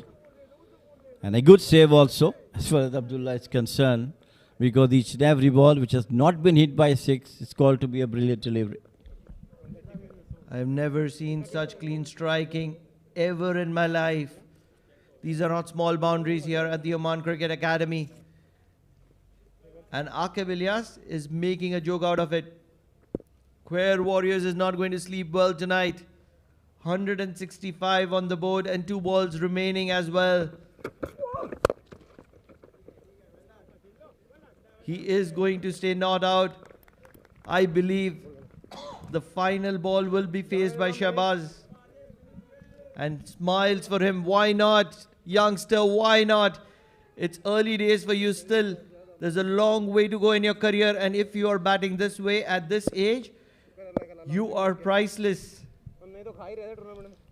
Speaker 5: And a good save also, as far as Abdullah is concerned. Because each and every ball which has not been hit by 6 is called to be a brilliant delivery.
Speaker 7: I've never seen such clean striking ever in my life. These are not small boundaries here at the Oman Cricket Academy. And Aqib Ilyas is making a joke out of it. Khuwair Warriors is not going to sleep well tonight. 165 on the board and 2 balls remaining as well. He is going to stay not out. I believe the final ball will be faced by Shahbaz. And smiles for him. Why not? Youngster, why not? It's early days for you still. There's a long way to go in your career. And if you are batting this way at this age, you are priceless.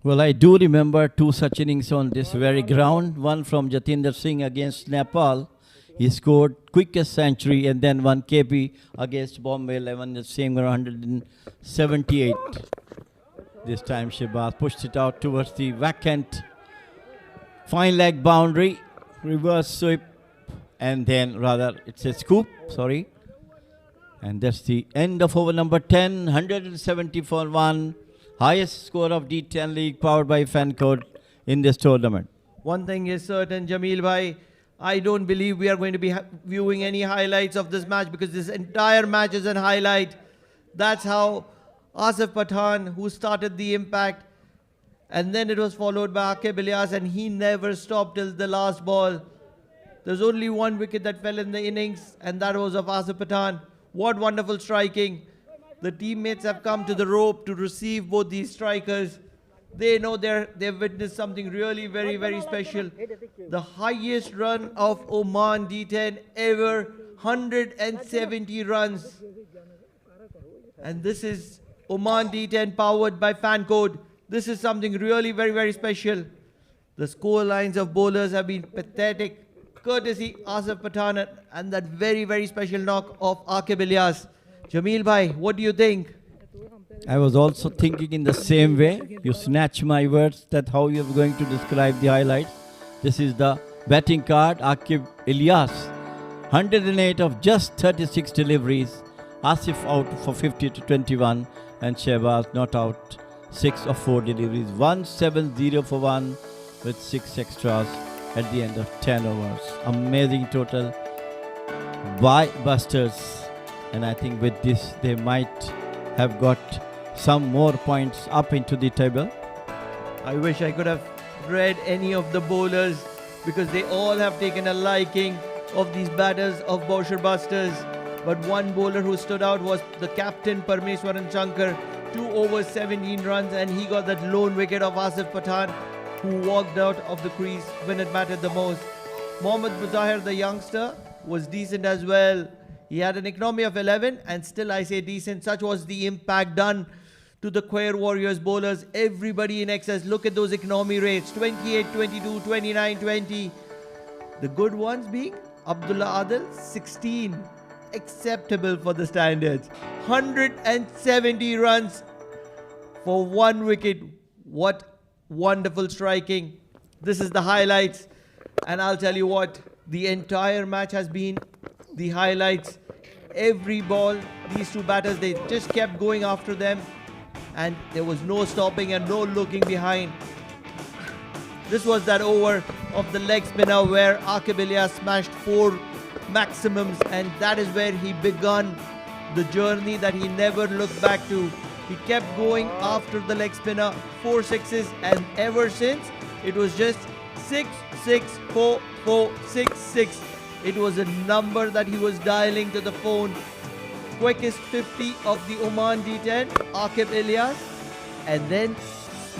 Speaker 5: Well, I do remember 2 such innings on this very ground. One from Jatinder Singh against Nepal. He scored quickest century, and then one KP against Bombay 11, the same 178. This time Shahbaz pushed it out towards the vacant fine leg boundary, reverse sweep, and then rather it's a scoop, sorry. And that's the end of over number 10, 174 1, highest score of D10 league powered by Fancode in this tournament.
Speaker 7: One thing is certain, Jameel bhai, I don't believe we are going to be viewing any highlights of this match because this entire match is an highlight. That's how Asif Pathan, who started the impact, and then it was followed by Aqib Ilyas, and he never stopped till the last ball. There's only one wicket that fell in the innings, and that was of Asif Pathan. What wonderful striking. The teammates have come to the rope to receive both these strikers. They know they've witnessed something really very, very special. The highest run of Oman D10 ever, 170 runs. And this is Oman D10 powered by Fancode. This is something really very, very special. The score lines of bowlers have been pathetic. Courtesy Asif Pathan and that very, very special knock of Aqib Ilyas. Jameel bhai, what do you think?
Speaker 5: I was also thinking in the same way. You snatch my words that how you're going to describe the highlights. This is the batting card. Aqib Ilyas, 108 of just 36 deliveries. Asif out for 50 to 21 and Shehbaz not out 6 of 4 deliveries. 170 for 1 with 6 extras at the end of 10 overs. Amazing total by Busters. And I think with this they might have got some more points up into the table.
Speaker 7: I wish I could have read any of the bowlers because they all have taken a liking of these batters of Bousher Busters. But one bowler who stood out was the captain Parmeswaran Shankar, 2 overs 17 runs, and he got that lone wicket of Asif Pathan, who walked out of the crease when it mattered the most. Mohammad Bousher, the youngster, was decent as well. He had an economy of 11 and still I say decent. Such was the impact done to the Khuwair Warriors bowlers. Everybody in excess. Look at those economy rates. 28, 22, 29, 20. The good ones being Abdullah Adil, 16. Acceptable for the standards. 170 runs for 1 wicket. What wonderful striking. This is the highlights. And I'll tell you what, the entire match has been the highlights. Every ball, these two batters, they just kept going after them and there was no stopping and no looking behind. This was that over of the leg spinner where Aqib Ilyas smashed 4 maximums, and that is where he begun the journey that he never looked back to. He kept going after the leg spinner, 4 sixes, and ever since it was just 6, 6, 4, 4, 6, 6. It was a number that he was dialing to the phone. Quickest 50 of the Oman D10, Aqib Ilyas. And then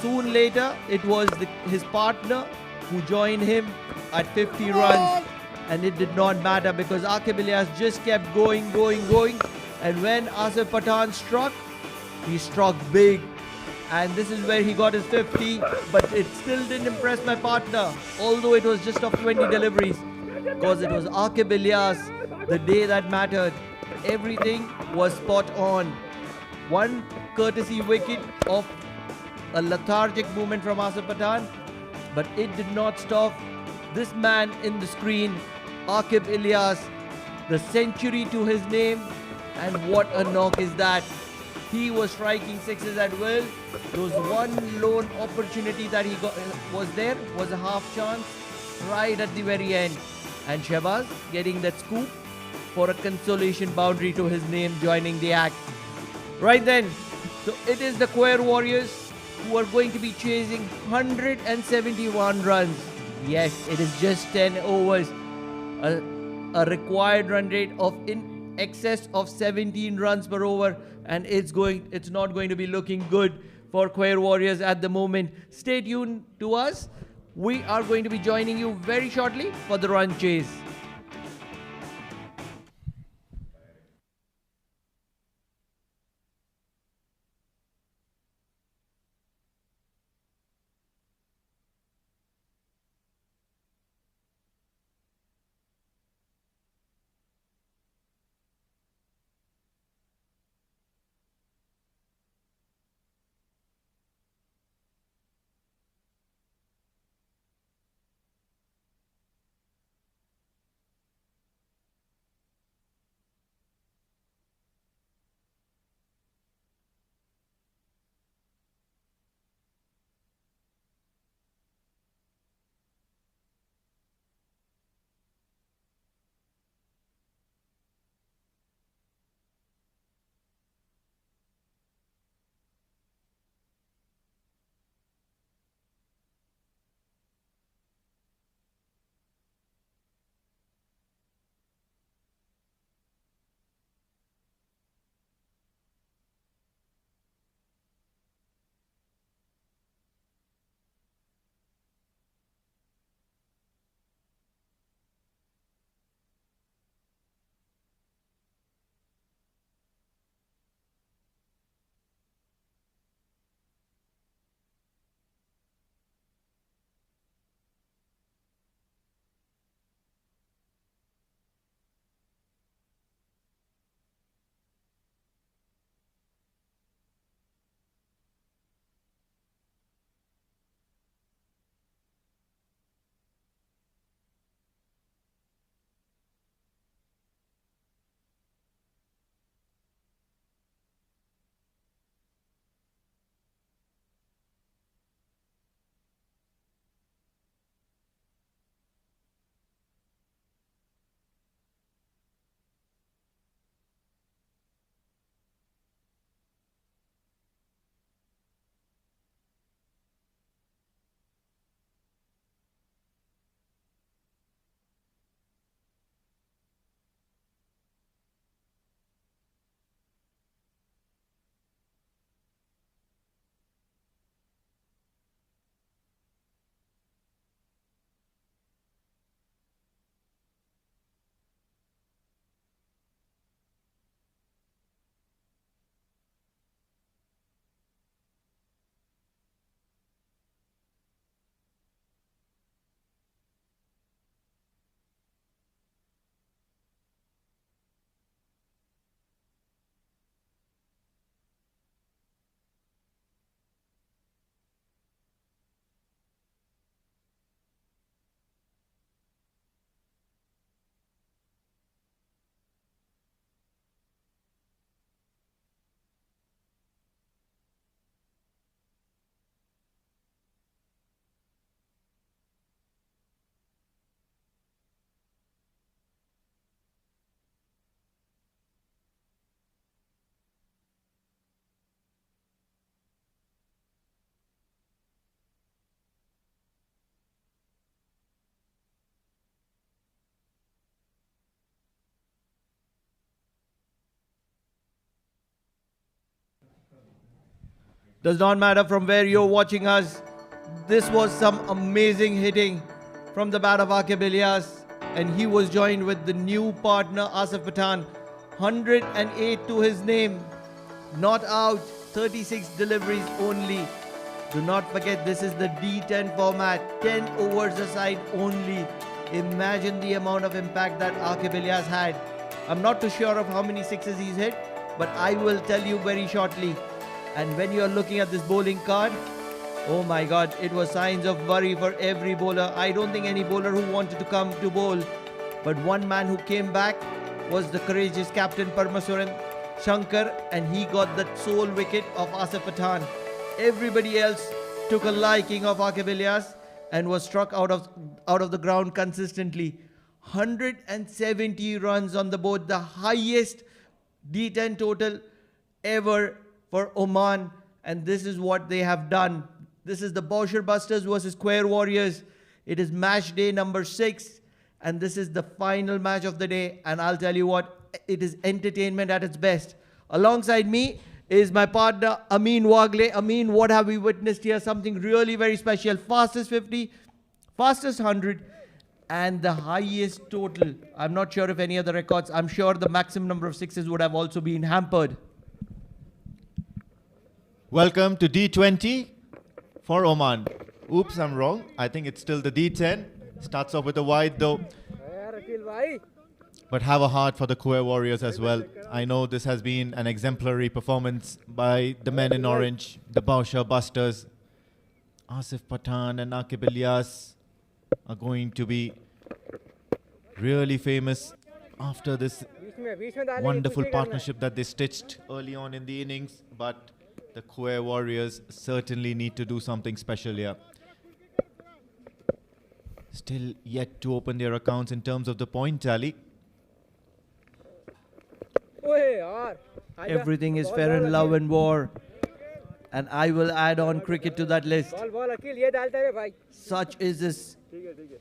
Speaker 7: soon later, it was his partner who joined him at 50 runs. And it did not matter because Aqib Ilyas just kept going. And when Asif Pathan struck, he struck big. And this is where he got his 50. But it still didn't impress my partner, although it was just of 20 deliveries. Because it was Aqib Ilyas, the day that mattered. Everything was spot on. One courtesy wicket of a lethargic movement from Asif Pathan, but it did not stop this man in the screen, Aqib Ilyas, the century to his name, and what a knock is that. He was striking sixes at will. Those one lone opportunity that he got was a half chance right at the very end. And Shehbaz getting that scoop for a consolation boundary to his name, joining the act. Right then, so it is the Khuwair Warriors who are going to be chasing 171 runs. Yes, it is just 10 overs. A required run rate of in excess of 17 runs per over, and it's not going to be looking good for Khuwair Warriors at the moment. Stay tuned to us. We are going to be joining you very shortly for the run chase. Does not matter from where you're watching us. This was some amazing hitting from the bat of Aqib Ilyas, and he was joined with the new partner Asif Pathan. 108 to his name. Not out. 36 deliveries only. Do not forget, this is the D10 format. 10 overs aside only. Imagine the amount of impact that Aqib Ilyas had. I'm not too sure of how many sixes he's hit, but I will tell you very shortly. And when you're looking at this bowling card, oh my God, it was signs of worry for every bowler. I don't think any bowler who wanted to come to bowl, but one man who came back was the courageous captain Parmasuran Shankar, and he got the sole wicket of Asif Pathan. Everybody else took a liking of Aqib Ilyas and was struck out of the ground consistently. 170 runs on the board, the highest D10 total ever for Oman, and this is what they have done. This is the Bousher Busters versus Khuwair Warriors. It is match day number 6, and this is the final match of the day, and I'll tell you what, it is entertainment at its best. Alongside me is my partner Amin Wagle. Amin, what have we witnessed here? Something really very special. Fastest 50, fastest 100, and the highest total. I'm not sure if any other records. I'm sure the maximum number of sixes would have also been hampered.
Speaker 2: Welcome to D20 for Oman. Oops, I'm wrong. I think it's still the D10. Starts off with a wide though. But have a heart for the Khuwair Warriors as well. I know this has been an exemplary performance by the men in orange, the Bousher Busters. Asif Pathan and Aqib Ilyas are going to be really famous after this wonderful partnership that they stitched early on in the innings. But the Khuwair Warriors certainly need to do something special here. Still yet to open their accounts in terms of the point tally.
Speaker 7: Everything is fair in love and war, and I will add on cricket to that list. Such is this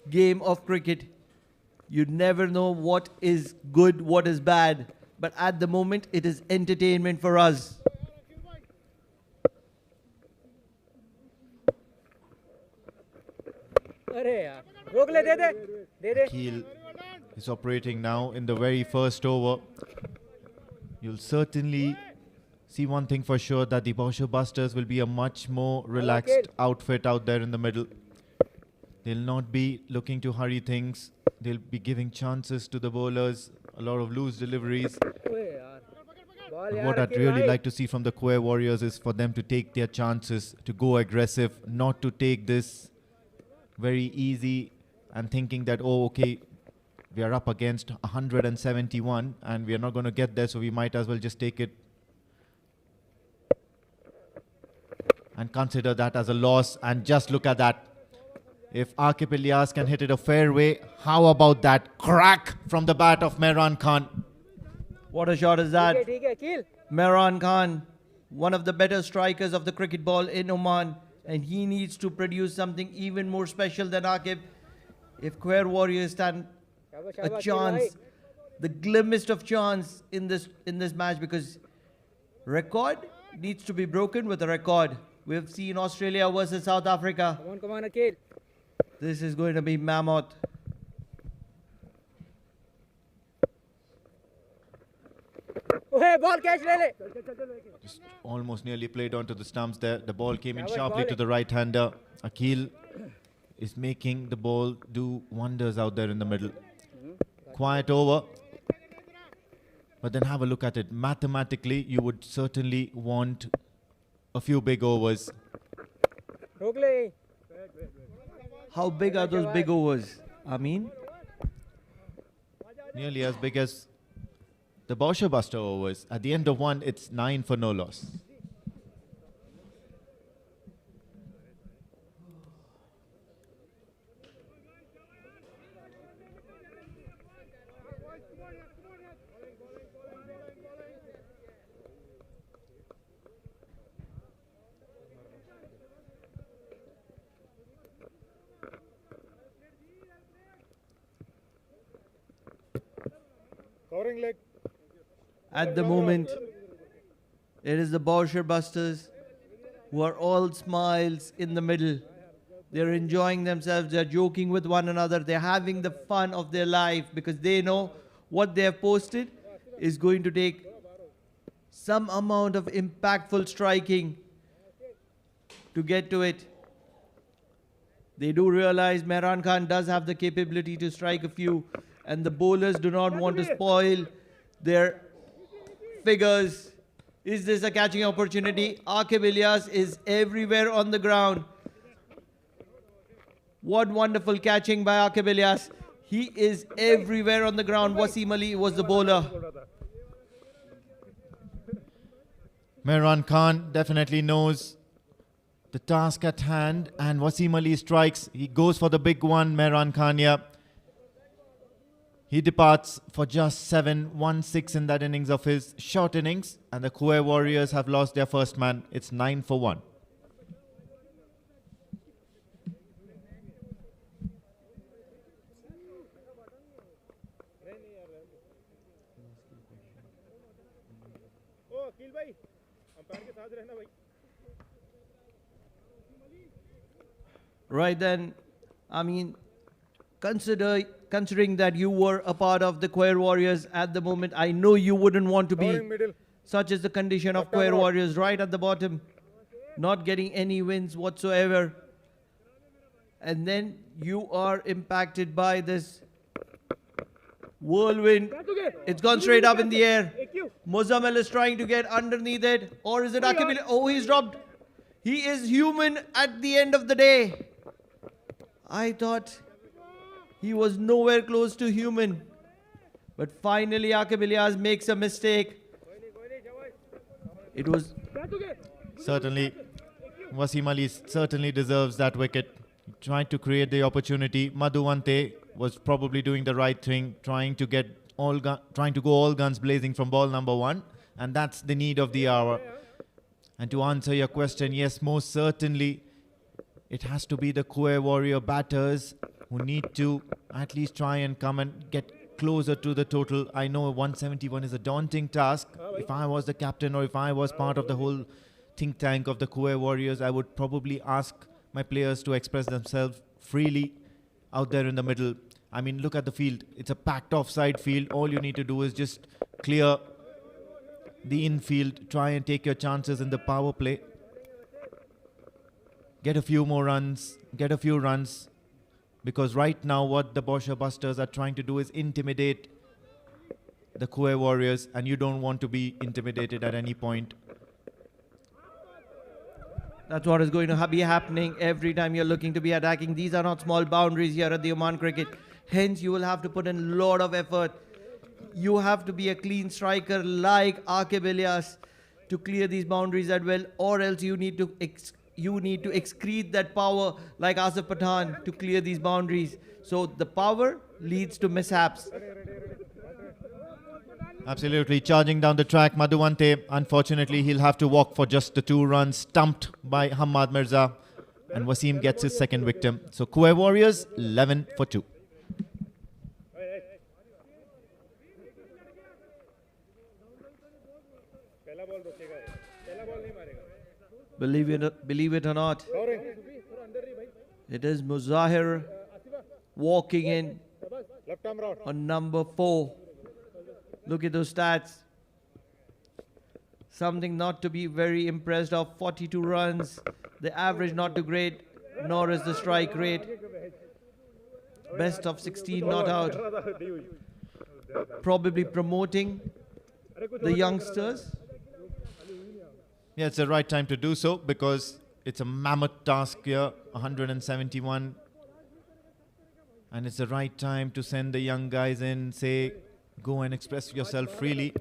Speaker 7: game of cricket. You never know what is good, what is bad, but at the moment it is entertainment for us.
Speaker 2: Akil is operating now in the very first over. You'll certainly see one thing for sure, that the Bousher Busters will be a much more relaxed outfit out there in the middle. They'll not be looking to hurry things. They'll be giving chances to the bowlers, a lot of loose deliveries. And what I'd really like to see from the Khuwair Warriors is for them to take their chances, to go aggressive, not to take this very easy and thinking that, oh, okay, we are up against 171 and we are not going to get there, so we might as well just take it and consider that as a loss. And just look at that. If Aqib Ilyas can hit it a fairway, how about that crack from the bat of Mehran Khan?
Speaker 7: What a shot is that? Mehran Khan, one of the better strikers of the cricket ball in Oman, and he needs to produce something even more special than Aqib. If Khuwair Warriors stand a chance, the glimmest of chance in this match, because record needs to be broken with a record. We've seen Australia versus South Africa.
Speaker 6: Come on, Akil.
Speaker 7: This is going to be mammoth.
Speaker 6: Ball catch le.
Speaker 2: Just almost nearly played onto the stumps there. The ball came in sharply to the right-hander. Akil is making the ball do wonders out there in the middle. Quiet over. But then have a look at it. Mathematically, you would certainly want a few big overs.
Speaker 7: How big are those big overs? I mean,
Speaker 2: Nearly as big as the Bousher Buster overs. At the end of one, it's 9 for no loss.
Speaker 8: Covering leg.
Speaker 7: at the moment, it is the Bousher Busters who are all smiles in the middle. They're enjoying themselves, they're joking with one another, they're having the fun of their life because they know what they have posted is going to take some amount of impactful striking to get to it. They do realize Mehran Khan does have the capability to strike a few, and the bowlers do not want to spoil their figures. Is this a catching opportunity? Aqib Ilyas is everywhere on the ground. What wonderful catching by Aqib Ilyas. He is everywhere on the ground. Wasim Ali was the bowler.
Speaker 2: Mehran Khan definitely knows the task at hand, and Wasim Ali strikes. He goes for the big one, Mehran Khan here. He departs for just 7-1-6 in that innings of his short innings, and the Khuwair Warriors have lost their first man. It's 9 for 1.
Speaker 8: ओ अकील भाई umpire के साथ रहना भाई
Speaker 7: Right then, I mean, considering that you were a part of the Khuwair Warriors at the moment, I know you wouldn't want to be. Such is the condition of Khuwair Warriors right at the bottom, not getting any wins whatsoever. And then you are impacted by this whirlwind. It's gone straight up in the air. Muzammil is trying to get underneath it. Or is it Aqib? Oh, he's dropped. He is human at the end of the day. I thought he was nowhere close to human. But finally Aqib Ilyas makes a mistake. It was...
Speaker 2: Certainly, Wasim Ali certainly deserves that wicket. He tried to create the opportunity. Madhuvante was probably doing the right thing, trying to go all guns blazing from ball number 1, and that's the need of the hour. And to answer your question, yes, most certainly it has to be the Khuwair Warrior batters who need to at least try and come and get closer to the total. I know 171 is a daunting task. If I was the captain or if I was part of the whole think tank of the Khuwair Warriors, I would probably ask my players to express themselves freely out there in the middle. I mean, look at the field. It's a packed offside field. All you need to do is just clear the infield, try and take your chances in the power play. Get a few more runs, get a few runs. Because right now what the Bousher Busters are trying to do is intimidate the Khuwair Warriors, and you don't want to be intimidated at any point.
Speaker 7: That's what is going to be happening every time you're looking to be attacking. These are not small boundaries here at the Oman cricket. Hence, you will have to put in a lot of effort. You have to be a clean striker like Aqib Ilyas to clear these boundaries as well, or else you need to excrete that power like Asif Pathan to clear these boundaries. So the power leads to mishaps.
Speaker 2: Absolutely, charging down the track, Madhuvante. Unfortunately, he'll have to walk for just the 2 runs, stumped by Hamad Mirza, and Wasim gets his second victim. So Khuwair Warriors 11 for 2.
Speaker 7: Believe it or not, it is Muzahir walking in on number 4. Look at those stats. Something not to be very impressed of. 42 runs. The average not too great, nor is the strike rate. Best of 16 not out. Probably promoting the youngsters.
Speaker 2: Yeah, it's the right time to do so because it's a mammoth task here, 171. And it's the right time to send the young guys in, say, go and express yourself freely.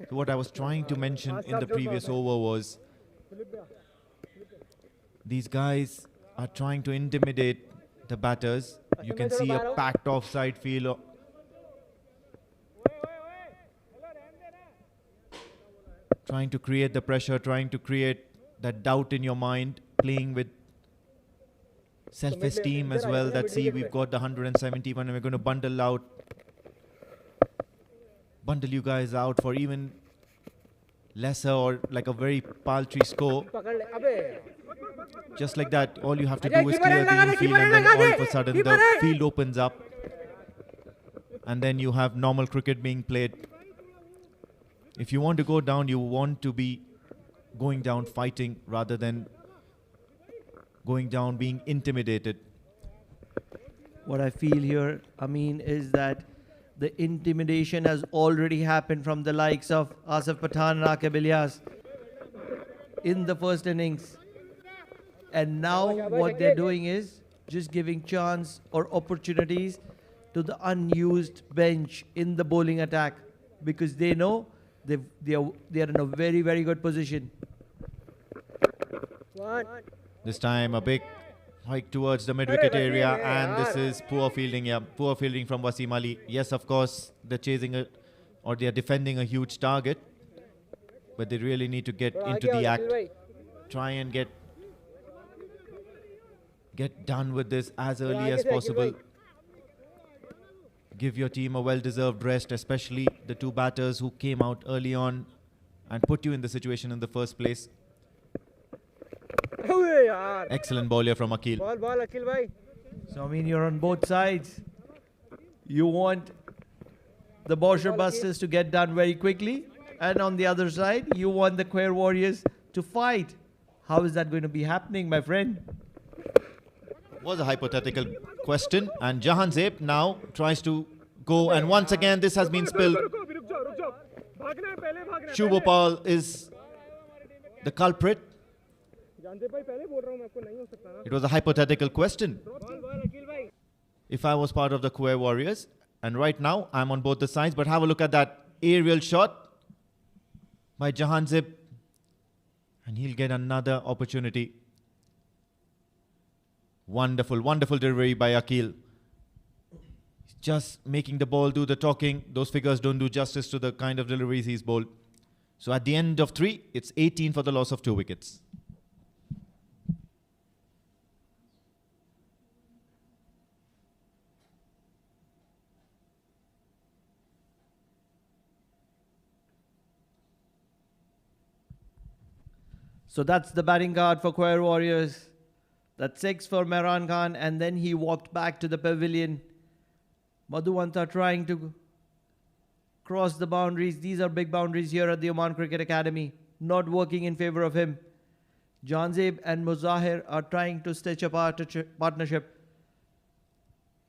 Speaker 2: So what I was trying to mention in the previous over was these guys are trying to intimidate the batters. You can see a packed offside field. Trying to create the pressure, trying to create that doubt in your mind, playing with self-esteem as well. That see, we've got the 171 and we're going to bundle you guys out for even lesser or like a very paltry score.
Speaker 6: पकड़ ले अबे
Speaker 2: Just like that, all you have to
Speaker 6: Ajay,
Speaker 2: do is
Speaker 6: keeper
Speaker 2: clear the
Speaker 6: लगा दे,
Speaker 2: infield
Speaker 6: keeper
Speaker 2: and then
Speaker 6: लगा
Speaker 2: all
Speaker 6: they,
Speaker 2: of a sudden
Speaker 6: keeper
Speaker 2: the
Speaker 6: है।
Speaker 2: field opens up. And then you have normal cricket being played. If you want to go down, you want to be going down fighting rather than going down being intimidated.
Speaker 7: What I feel here, Amin, is that the intimidation has already happened from the likes of Asif Pathan and Aqib Ilyas in the first innings. And now what they're doing is just giving chance or opportunities to the unused bench in the bowling attack, because they know they are in a very, very good position.
Speaker 6: One.
Speaker 2: This time a big hike towards the mid-wicket area, and this is poor fielding. Yeah, poor fielding from Wasim Ali. Yes, of course, they're chasing a, or they're defending a huge target, but they really need to get into the act. Try and get done with this as early as possible. Give your team a well-deserved rest, especially the two batters who came out early on and put you in the situation in the first place.
Speaker 6: अबे यार
Speaker 2: Excellent bowler from Akil.
Speaker 6: Ball Akhil भाई
Speaker 7: So, I mean, you're on both sides. You want the Bousher Busters to get done very quickly, and on the other side, you want the Khuwair Warriors to fight. How is that going to be happening, my friend?
Speaker 2: Was a hypothetical question, and Jahan Zeb now tries to go, and once again this has been spilled.
Speaker 8: रुक जाओ भागना है पहले भागना है
Speaker 2: Shubhopal is the culprit.
Speaker 8: जानते भाई पहले बोल रहा हूँ मैं आपको नहीं हो सकता ना
Speaker 2: It was a hypothetical question.
Speaker 6: Ball Akhil भाई
Speaker 2: If I was part of the Khuwair Warriors, and right now I'm on both the sides, but have a look at that aerial shot by Jahan Zeb, and he'll get another opportunity. Wonderful, wonderful delivery by Akil. Just making the ball do the talking. Those figures don't do justice to the kind of deliveries he's bowled. So at the end of 3, it's 18 for the loss of 2 wickets.
Speaker 7: So that's the batting card for Khuwair Warriors. That's 6 for Mehran Khan, and then he walked back to the pavilion. Madhuvanta trying to cross the boundaries. These are big boundaries here at the Oman Cricket Academy. Not working in favor of him. Janzeb and Muzahir are trying to stitch a partnership.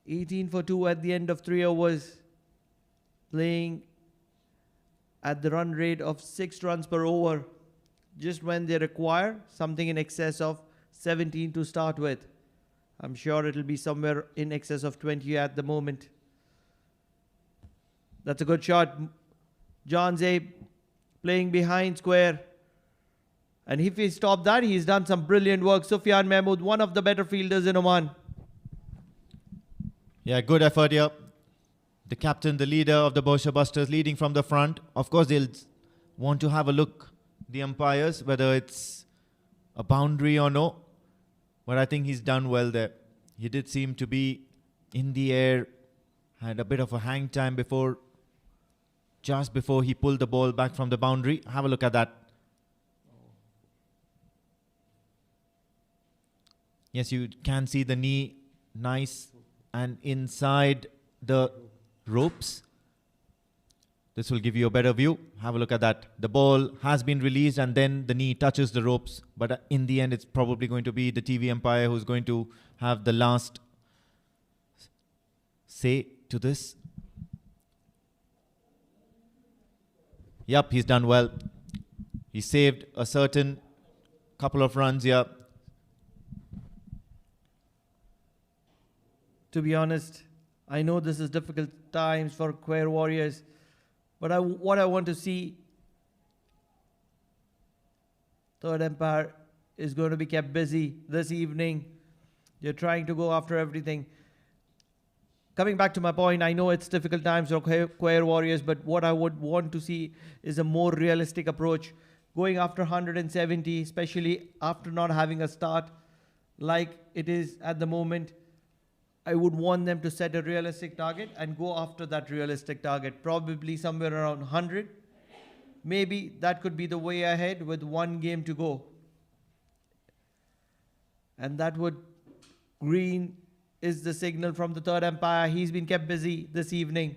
Speaker 7: 18 for 2 at the end of 3 overs. Playing at the run rate of 6 runs per over. Just when they require something in excess of 17 to start with. I'm sure it'll be somewhere in excess of 20 at the moment. That's a good shot. John Zabe playing behind square. And if he stopped that, he's done some brilliant work. Sufyan Mahmood, one of the better fielders in Oman.
Speaker 2: Yeah, good effort here. The captain, the leader of the Bousher Busters, leading from the front. Of course, they'll want to have a look, the umpires, whether it's a boundary or no. But I think he's done well there. He did seem to be in the air, had a bit of a hang time just before he pulled the ball back from the boundary. Have a look at that. Yes, you can see the knee nice and inside the ropes. This will give you a better view. Have a look at that. The ball has been released and then the knee touches the ropes. But in the end, it's probably going to be the TV umpire who's going to have the last say to this. Yep, he's done well. He saved a certain couple of runs here.
Speaker 7: To be honest, I know this is difficult times for Khuwair Warriors. But what I want to see, third umpire is going to be kept busy this evening. They're trying to go after everything. Coming back to my point, I know it's difficult times for Khuwair Warriors, but what I would want to see is a more realistic approach. Going after 170, especially after not having a start like it is at the moment. I would want them to set a realistic target and go after that realistic target, probably somewhere around 100 maybe that could be the way ahead with one game to go. And that would, green is the signal from the third umpire. He's been kept busy this evening.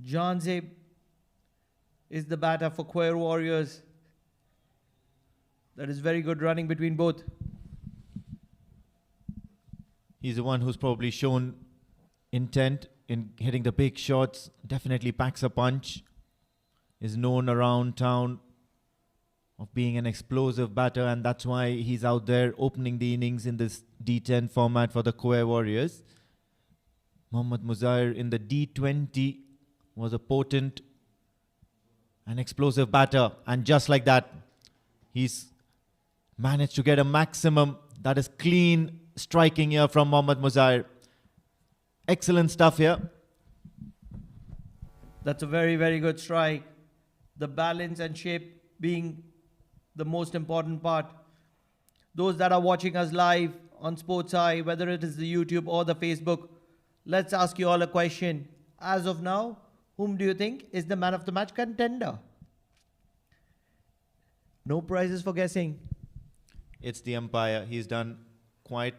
Speaker 7: Janzeb is the batter for Khuwair Warriors. That is very good running between both.
Speaker 2: He's the one who's probably shown intent in hitting the big shots. Definitely packs a punch. Is known around town of being an explosive batter, and that's why he's out there opening the innings in this D10 format for the Khuwair Warriors. Mohammad Muzair in the D20 was a potent and explosive batter, and just like that, he's managed to get a maximum. That is clean striking here from Mohammad Muzair. Excellent stuff here.
Speaker 7: That's a very, very good strike. The balance and shape being the most important part. Those that are watching us live on Sports Eye, whether it is the YouTube or the Facebook, let's ask you all a question. As of now, whom do you think is the man of the match contender? No prizes for guessing.
Speaker 2: It's the umpire. He's done quite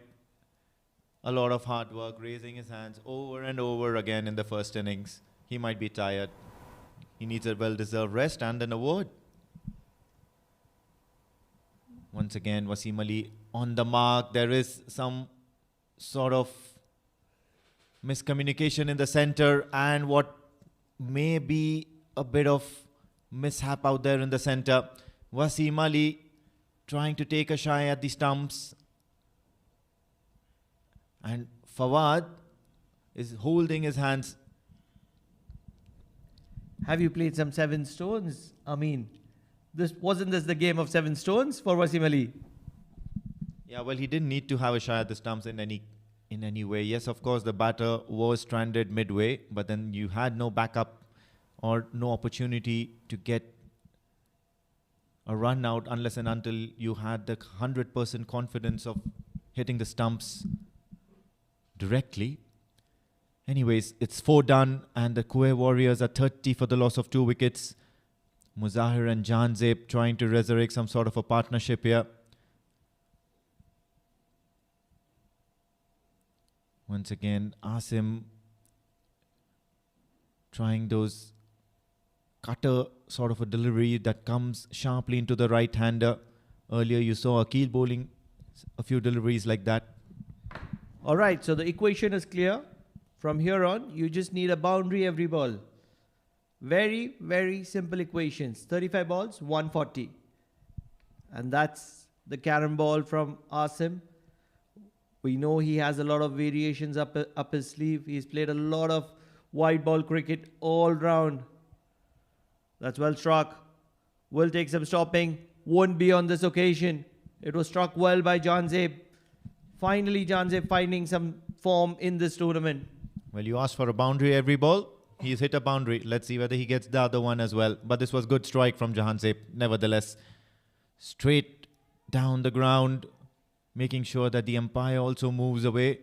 Speaker 2: a lot of hard work, raising his hands over and over again in the first innings. He might be tired. He needs a well-deserved rest and an award. Once again, Wasim Ali on the mark. There is some sort of miscommunication in the center and what may be a bit of mishap out there in the center. Wasim Ali trying to take a shy at the stumps. And Fawad is holding his hands.
Speaker 7: Have you played some 7 stones? I mean, wasn't this the game of 7 stones for Wasim Ali?
Speaker 2: Yeah, well, he didn't need to have a shot at the stumps in any way. Yes, of course, the batter was stranded midway, but then you had no backup or no opportunity to get a run out unless and until you had the 100% confidence of hitting the stumps directly. Anyways, it's 4 done, and the Khuwair Warriors are 30 for the loss of 2 wickets. Muzahir and Janzeb trying to resurrect some sort of a partnership here. Once again, Asim trying those cutter sort of a delivery that comes sharply into the right-hander. Earlier you saw Akil bowling a few deliveries like that.
Speaker 7: All right, so the equation is clear. From here on, you just need a boundary every ball. Very, very simple equations. 35 balls, 140. And that's the carom ball from Asim. We know he has a lot of variations up his sleeve. He's played a lot of white ball cricket all round. That's well struck. Will take some stopping. Won't be on this occasion. It was struck well by Janzeb. Finally, Janzeb finding some form in this tournament.
Speaker 2: Well, you asked for a boundary every ball. He's hit a boundary. Let's see whether he gets the other one as well. But this was good strike from Janzeb. Nevertheless, straight down the ground, making sure that the umpire also moves away.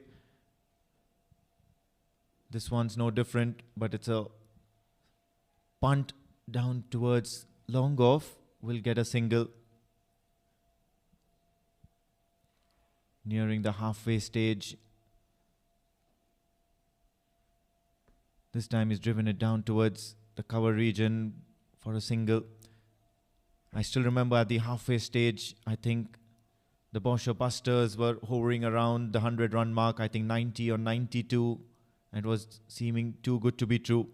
Speaker 2: This one's no different, but it's a punt down towards long off. Will get a single. Nearing the halfway stage. This time he's driven it down towards the cover region for a single. I still remember at the halfway stage, I think the Bousher Busters were hovering around the 100-run mark, I think 90 or 92. It was seeming too good to be true.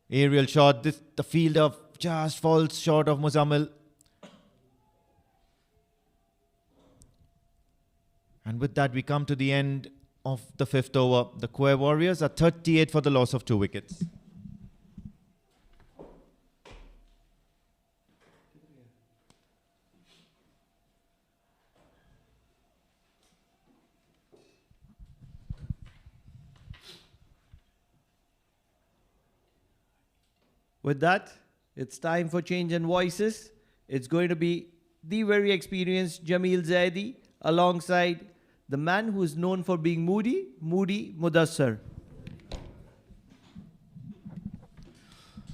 Speaker 2: Aerial shot, the fielder just falls short of Muzammil. And with that, we come to the end of the 5th over. The Khuwair Warriors are 38 for the loss of 2 wickets.
Speaker 7: With that, it's time for change in voices. It's going to be the very experienced Jamil Zaidi alongside the man who is known for being moody, Mudassar.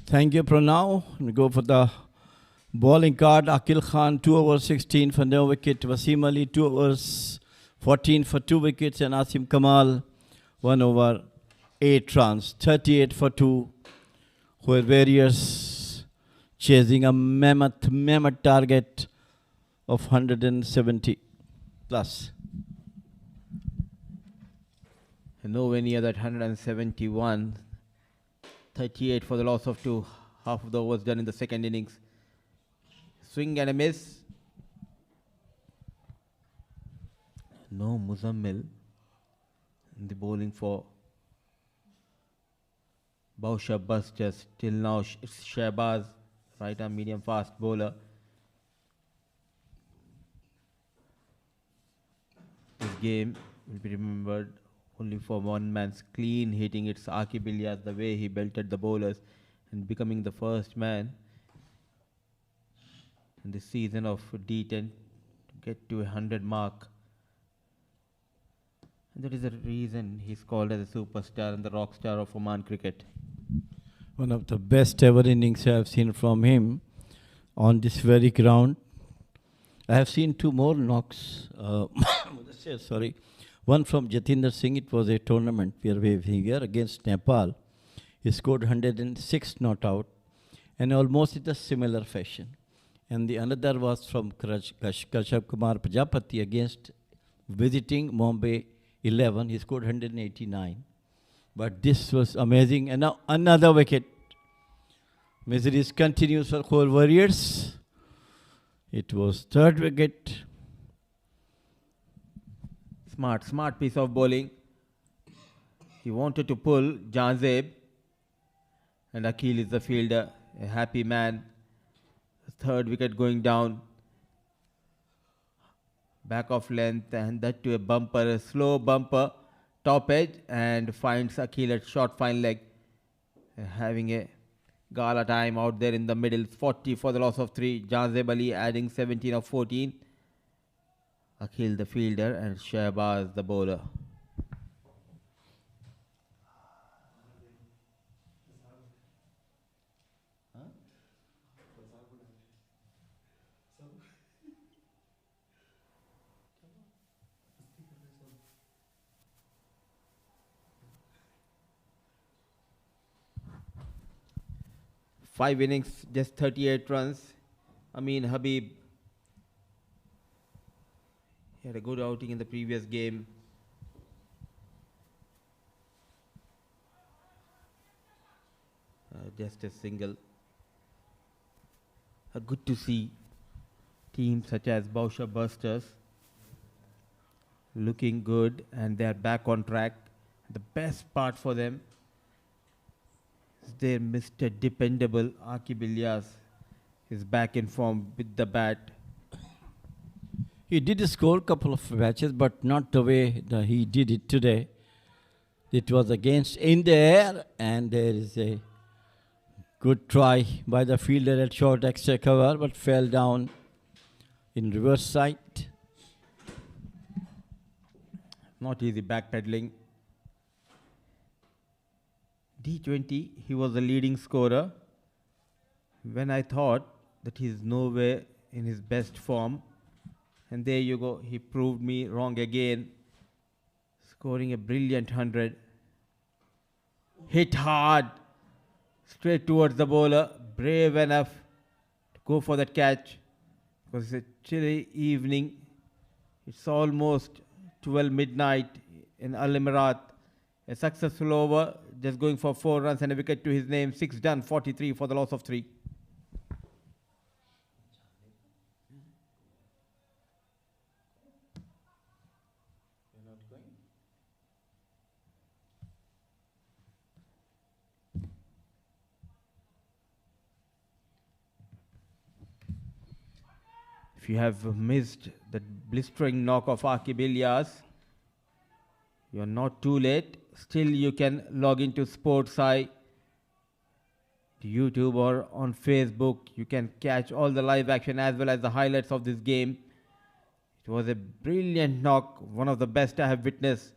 Speaker 5: Thank you, Pranav. We go for the bowling card. Akil Khan, 2 overs 16 for no wicket. Wasim Ali, 2 overs 14 for 2 wickets. And Asim Kamal, 1 over 8 runs. 38 for 2. Khuwair Warriors chasing a mammoth target of 170 plus.
Speaker 1: Nowhere near that 171. 38 for the loss of 2. Half of the overs done in the second innings. Swing and a miss. No Muzammil in the bowling for Bousher Busters. Till now it's Shehbaz, right arm medium fast bowler. This game will be remembered only for one man's clean hitting. It's Aqib Ilyas, the way he belted the bowlers and becoming the first man in this season of D10 to get to 100 mark. And that is the reason he's called as a superstar and the rock star of Oman cricket.
Speaker 5: One of the best ever innings I have seen from him on this very ground. I have seen 2 more knocks. Sorry. One from Jatinder Singh. It was a tournament we are waving here against Nepal. He scored 106 not out, and almost in a similar fashion. And the another was from Kashyap Kumar Prajapati against visiting Mumbai 11. He scored 189. But this was amazing. And now another wicket. Miseries continues for Khuwair Warriors. It was 3rd wicket.
Speaker 1: Smart piece of bowling. He wanted to pull Janzeb, and Akil is the fielder, a happy man. 3rd wicket going down. Back of length, and that to a bumper, a slow bumper, top edge, and finds Akil at short fine leg. Having a gala time out there in the middle. 40 for the loss of 3. Janzeb Ali adding 17 of 14. Akil the fielder and Shehbaz the bowler. Five innings, just 38 runs. Habib, he had a good outing in the previous game. Just a single. Good to see teams such as Bousher Busters looking good, and they are back on track. The best part for them is their Mr. Dependable Aqib Ilyas is back in form with the bat.
Speaker 5: He did score a couple of matches, but not the way that he did it today. It was against in the air, and there is a good try by the fielder at short extra cover, but fell down in reverse side.
Speaker 1: Not easy backpedaling. D20, he was the leading scorer. When I thought that he's nowhere in his best form, and there you go, he proved me wrong again, scoring a brilliant 100. Hit hard, straight towards the bowler, brave enough to go for that catch, because it's a chilly evening. It's almost 12 midnight in Al Emirat. A successful over, just going for 4 runs and a wicket to his name. 6 done, 43 for the loss of 3. If you have missed the blistering knock of Aqib Ilyas, you're not too late. Still, you can log into SportsEye, to YouTube or on Facebook. You can catch all the live action as well as the highlights of this game. It was a brilliant knock, one of the best I have witnessed.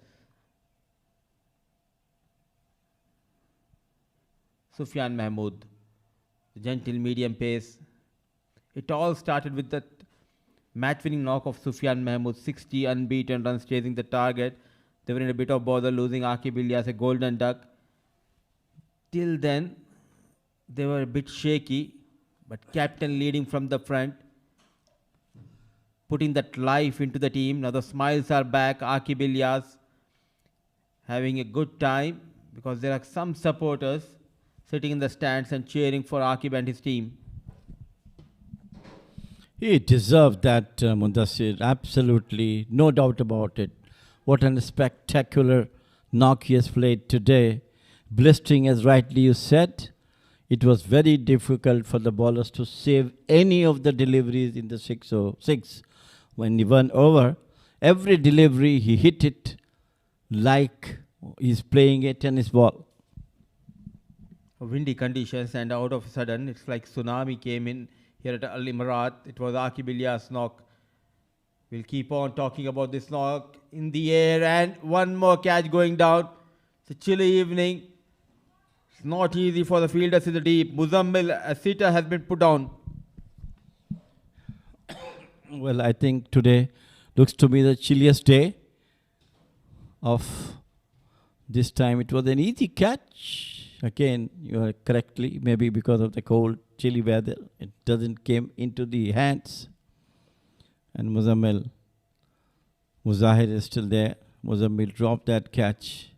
Speaker 1: Sufyan Mahmood the gentle medium pace. It all started with that match-winning knock of Sufyan Mahmood, 60 unbeaten runs chasing the target. They were in a bit of bother losing Aqib Ilyas, a golden duck. Till then, they were a bit shaky, but captain leading from the front, putting that life into the team. Now the smiles are back. Aqib Ilyas having a good time because there are some supporters sitting in the stands and cheering for Aqib and his team.
Speaker 5: He deserved that, Mudassir, absolutely, no doubt about it. What a spectacular knock he has played today. Blistering, as rightly you said. It was very difficult for the bowlers to save any of the deliveries in the 6 when he went over. Every delivery he hit it like he's playing a tennis ball.
Speaker 1: Windy conditions, and out of a sudden it's like tsunami came in here at Al Imarat. It was Aqib Ilyas' knock. We'll keep on talking about this knock in the air, and one more catch going down. It's a chilly evening. It's not easy for the fielders in the deep. Muzammil, a sitter, has been put down.
Speaker 5: Well, I think today looks to be the chilliest day of this time. It was an easy catch. Again, you are correctly, maybe because of the cold, chilly weather, it doesn't came into the hands. And Muzahir is still there. Muzammil dropped that catch.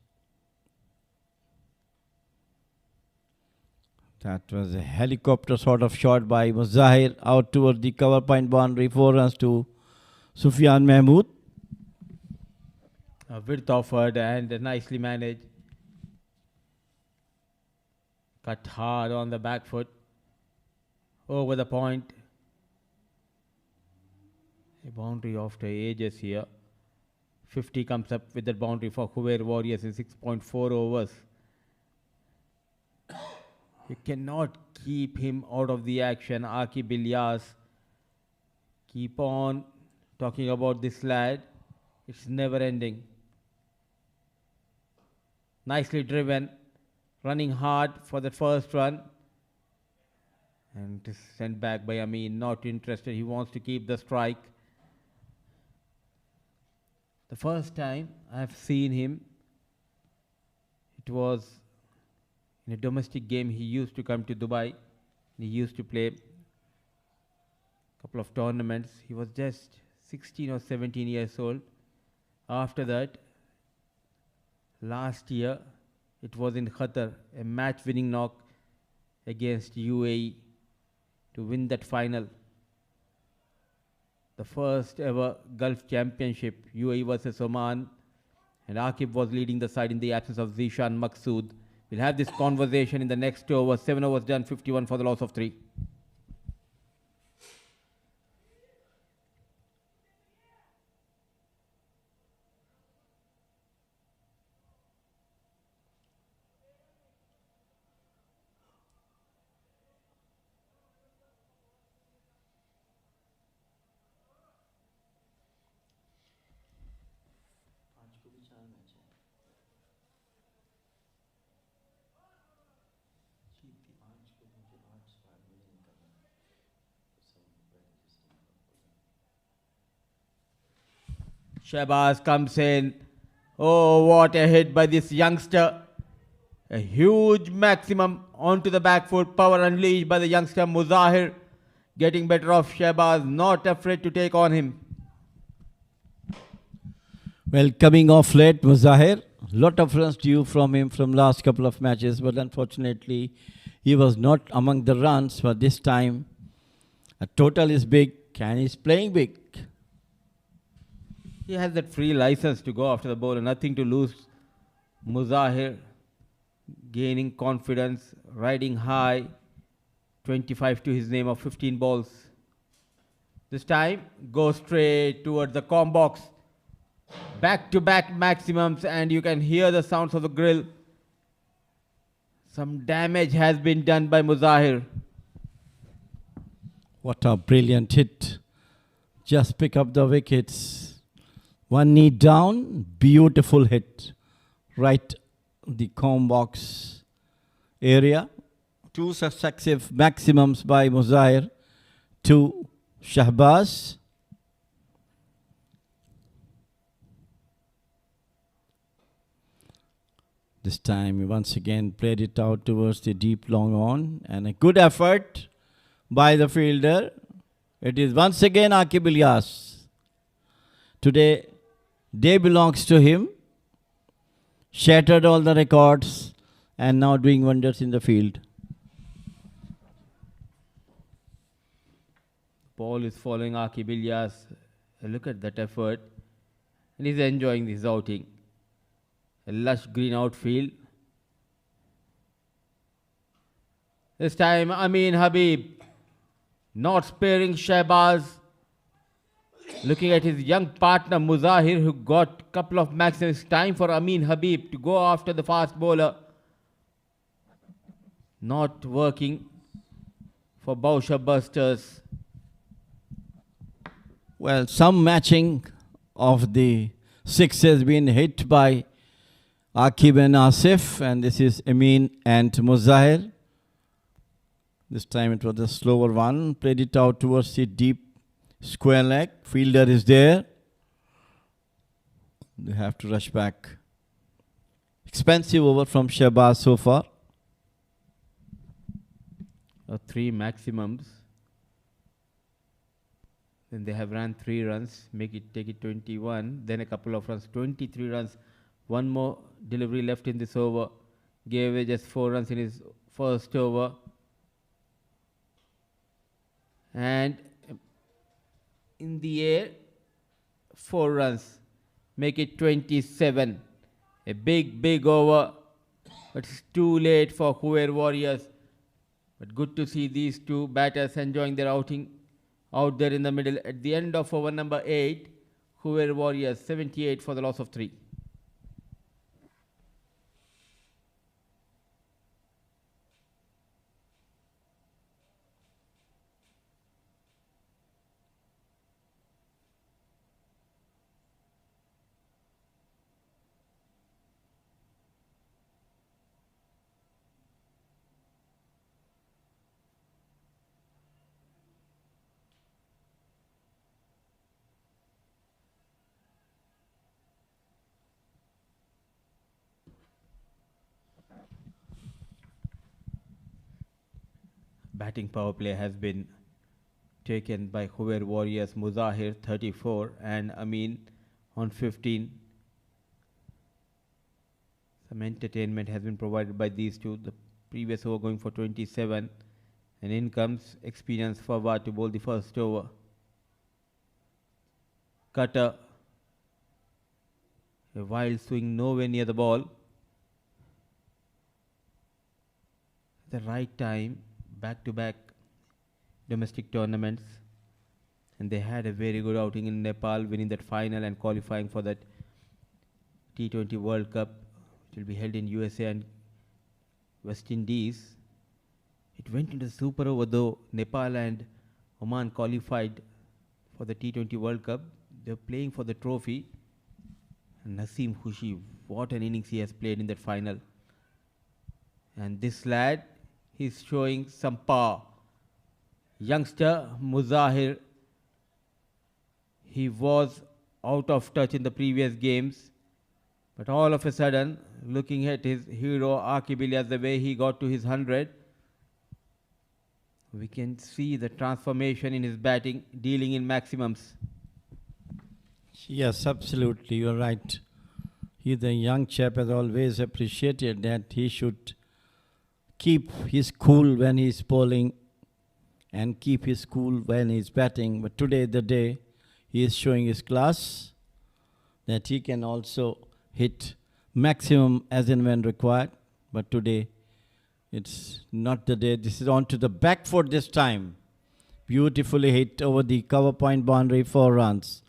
Speaker 5: That was a helicopter sort of shot by Muzahir out towards the cover point boundary. 4 runs to Sufyan Mahmood.
Speaker 1: A width offered and nicely managed. Cut hard on the back foot. Over the point. A boundary after ages here. 50 comes up with that boundary for Khuwair Warriors in 6.4 overs. You cannot keep him out of the action. Aqib Ilyas. Keep on talking about this lad. It's never ending. Nicely driven. Running hard for the first run. And it is sent back by Amin. Not interested. He wants to keep the strike. The first time I have seen him, it was in a domestic game. He used to come to Dubai. He used to play a couple of tournaments. He was just 16 or 17 years old. After that, last year, it was in Qatar, a match-winning knock against UAE to win that final. The first ever Gulf Championship, UAE versus Oman, and Aqib was leading the side in the absence of Zishan Maqsood. We'll have this conversation in the next over. 7 overs done, 51 for the loss of 3. Shahbaz comes in. Oh, what a hit by this youngster. A huge maximum onto the back foot. Power unleashed by the youngster Muzahir. Getting better off Shahbaz. Not afraid to take on him.
Speaker 5: Well, coming off late, Muzahir. Lot of runs due from him from last couple of matches. But unfortunately, he was not among the runs. But this time, a total is big. And he's playing big.
Speaker 1: He has that free license to go after the bowler, nothing to lose. Muzahir gaining confidence, riding high, 25 to his name of 15 balls. This time, go straight towards the comb box. Back-to-back maximums, and you can hear the sounds of the grill. Some damage has been done by Muzahir.
Speaker 5: What a brilliant hit. Just pick up the wickets. One knee down, beautiful hit. Right the comb box area. Two successive maximums by Muzair to Shahbaz. This time he once again played it out towards the deep long on, and a good effort by the fielder. It is once again Aqib Ilyas. Today, day belongs to him. Shattered all the records and now doing wonders in the field.
Speaker 1: Ball is following Aqib Ilyas. Look at that effort. And he's enjoying this outing. A lush green outfield. This time Amin Habib not sparing Shahbaz. Looking at his young partner Muzahir, who got a couple of maximums. Time for Amin Habib to go after the fast bowler. Not working for Bousher Busters.
Speaker 5: Well, some matching of the six has been hit by Aqib and Asif, and this is Amin and Muzahir. This time it was a slower one. Played it out towards the deep square leg. Fielder is there. They have to rush back. Expensive over from Shahbaz so far.
Speaker 1: 3 maximums. Then they have run 3 runs, take it 21. Then a couple of runs, 23 runs. One more delivery left in this over. Gave away just 4 runs in his first over. And in the air, 4 runs. Make it 27. A big over. But it's too late for Khuwair Warriors. But good to see these two batters enjoying their outing out there in the middle. At the end of over number 8, Khuwair Warriors 78 for the loss of 3. Batting power play has been taken by Khuwair Warriors. Muzahir 34 and Amin on 15. Some entertainment has been provided by these two. The previous over going for 27, and in comes experienced Fawad to bowl the first over. Cutter, a wild swing nowhere near the ball. The right time. Back-to-back domestic tournaments, and they had a very good outing in Nepal, winning that final and qualifying for that T20 World Cup, which will be held in USA and West Indies. It went into the super over though. Nepal and Oman qualified for the T20 World Cup. They're playing for the trophy. And Naseem Khushi, what an innings he has played in that final. And this lad, he's showing some power. Youngster Muzahir, he was out of touch in the previous games, but all of a sudden, looking at his hero Aqib Ilyas, the way he got to his 100, we can see the transformation in his batting, dealing in maximums.
Speaker 5: Yes, absolutely, you're right. He's a young chap, has always appreciated that he should keep his cool when he's bowling and keep his cool when he's batting. But today, the day, he is showing his class, that he can also hit maximum as and when required. But today, it's not the day. This is on to the back foot this time. Beautifully hit over the cover point boundary, 4 runs.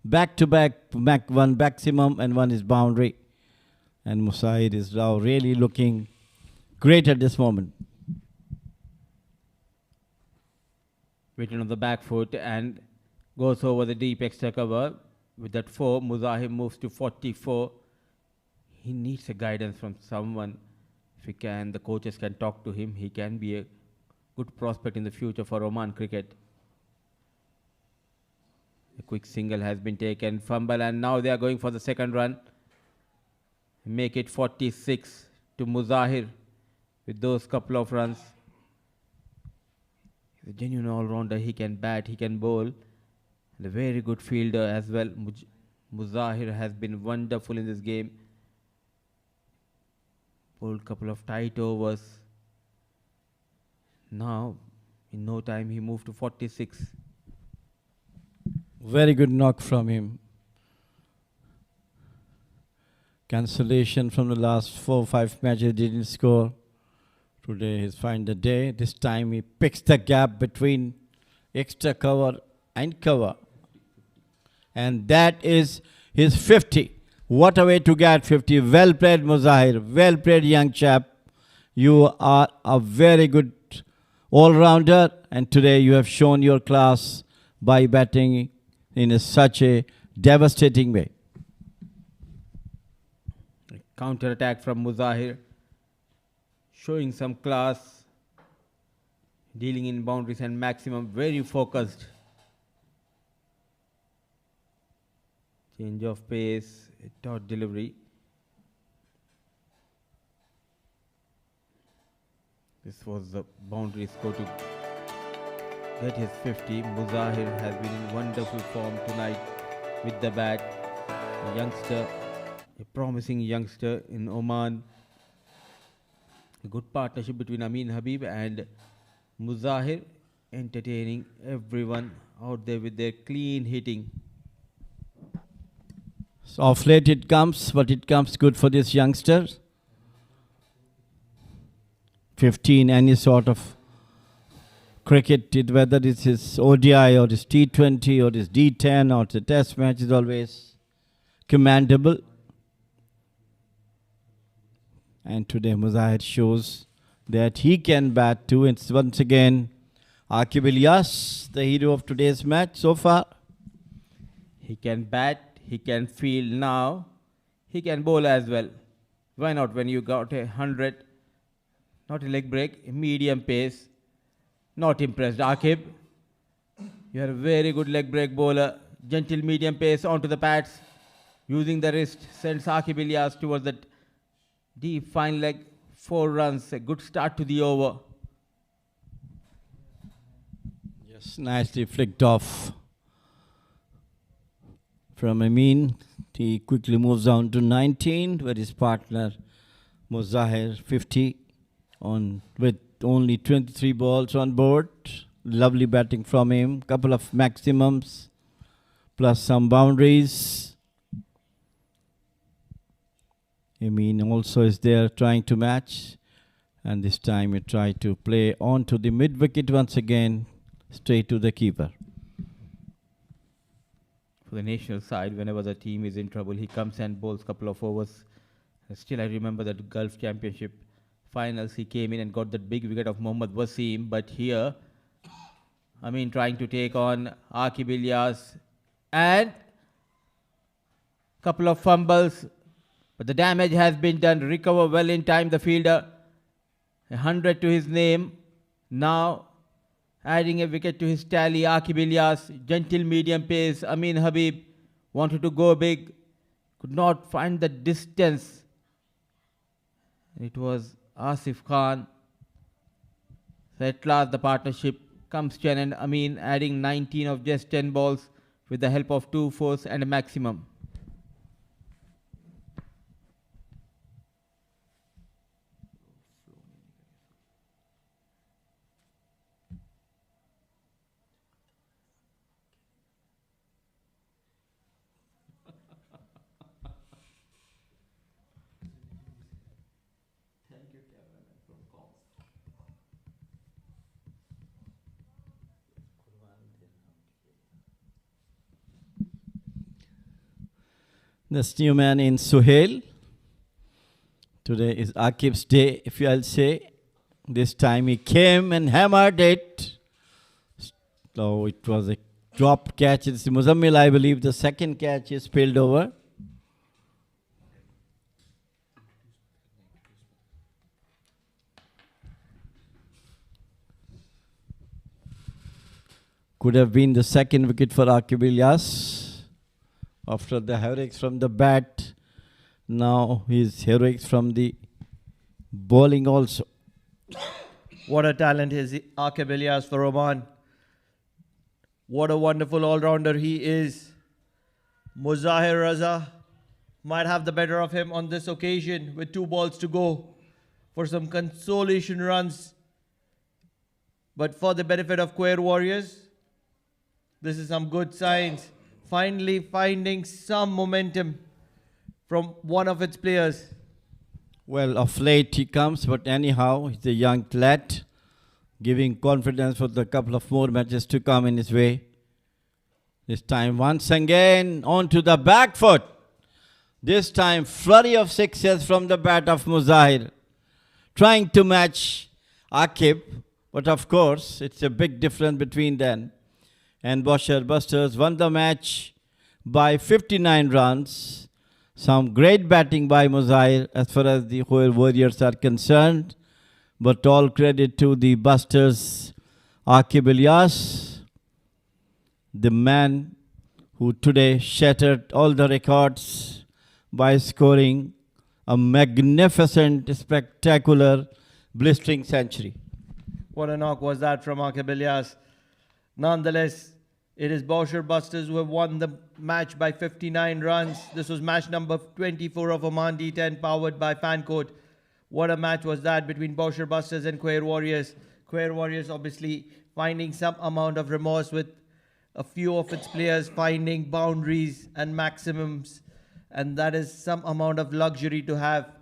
Speaker 5: Back to back, one maximum and one is boundary. And Musaid is now really looking great at this moment.
Speaker 1: Waiting on the back foot and goes over the deep extra cover. With that 4, Muzahir moves to 44. He needs a guidance from someone. the coaches can talk to him, he can be a good prospect in the future for Oman cricket. A quick single has been taken, fumble, and now they are going for the second run. Make it 46 to Muzahir with those couple of runs. He's a genuine all-rounder. He can bat, he can bowl. And a very good fielder as well. Muzahir has been wonderful in this game. Bowled couple of tight overs. Now, in no time, he moved to 46.
Speaker 5: Very good knock from him. Cancellation from the last 4-5 matches, didn't score. Today he's find the day. This time he picks the gap between extra cover and cover. And that is his 50. What a way to get 50. Well played, Muzahir. Well played, young chap. You are a very good all-rounder, and today you have shown your class by batting in such a devastating way.
Speaker 1: Counter attack from Muzahir, showing some class, dealing in boundaries and maximum, very focused. Change of pace, dot delivery. This was the boundary score to get his 50. Muzahir has been in wonderful form tonight with the bat. A youngster, a promising youngster in Oman. A good partnership between Amin Habib and Muzahir, entertaining everyone out there with their clean hitting.
Speaker 5: So off late it comes, but it comes good for this youngster. 15, any sort of cricket, whether it's his ODI or his T20 or his D10 or the test match, is always commendable. And today Muzahir shows that he can bat too. It's once again Aqib Ilyas, the hero of today's match so far.
Speaker 1: He can bat, he can field now, he can bowl as well. Why not when you got 100, not a leg break, a medium pace. Not impressed, Aqib. You are a very good leg break bowler. Gentle medium pace onto the pads. Using the wrist, sends Aqib Ilyas towards the deep fine leg. 4 runs, a good start to the over.
Speaker 5: Yes, nicely flicked off from Amin. He quickly moves down to 19, where his partner Muzahir 50 on with only 23 balls on board. Lovely batting from him. Couple of maximums plus some boundaries. Amin also is there trying to match, and this time he tried to play on to the mid wicket once again, straight to the keeper.
Speaker 1: For the national side, whenever the team is in trouble, he comes and bowls couple of overs. Still, I remember that Gulf Championship finals, he came in and got that big wicket of Mohammad Wasim. But here, I mean, trying to take on Aqib Ilyas, and couple of fumbles, but the damage has been done. Recover well in time, the fielder. 100 to his name. Now, adding a wicket to his tally, Aqib Ilyas, gentle medium pace. Amin Habib wanted to go big, could not find the distance. It was Asif Khan. So at last the partnership comes to an end. Amin adding 19 of just 10 balls with the help of 2 fours and a maximum.
Speaker 5: This new man in Suhail. Today is Aqib's day, if I'll say. This time he came and hammered it. So it was a dropped catch. It's Muzammil, I believe. The second catch is spilled over. Could have been the second wicket for Aqib Ilyas. After the heroics from the bat, now his heroics from the bowling also.
Speaker 7: What a talent is Aqib Ilyas for Oman. What a wonderful all-rounder he is. Muzahir Raza might have the better of him on this occasion with 2 balls to go for some consolation runs. But for the benefit of Khuwair Warriors, this is some good signs. Finally finding some momentum from one of its players.
Speaker 5: Well, of late he comes, but anyhow, he's a young lad, giving confidence for the couple of more matches to come in his way. This time, once again, onto the back foot. This time, flurry of sixes from the bat of Muzahir, trying to match Aqib, but of course, it's a big difference between them. And Bousher Busters won the match by 59 runs. Some great batting by Muzahir as far as the Khuwair Warriors are concerned. But all credit to the Busters, Aqib Ilyas, the man who today shattered all the records by scoring a magnificent, spectacular, blistering century.
Speaker 7: What a knock was that from Aqib Ilyas. Nonetheless, it is Bousher Busters who have won the match by 59 runs. This was match number 24 of Oman D10 powered by Fancode. What a match was that between Bousher Busters and Khuwair Warriors. Khuwair Warriors obviously finding some amount of remorse with a few of its players finding boundaries and maximums. And that is some amount of luxury to have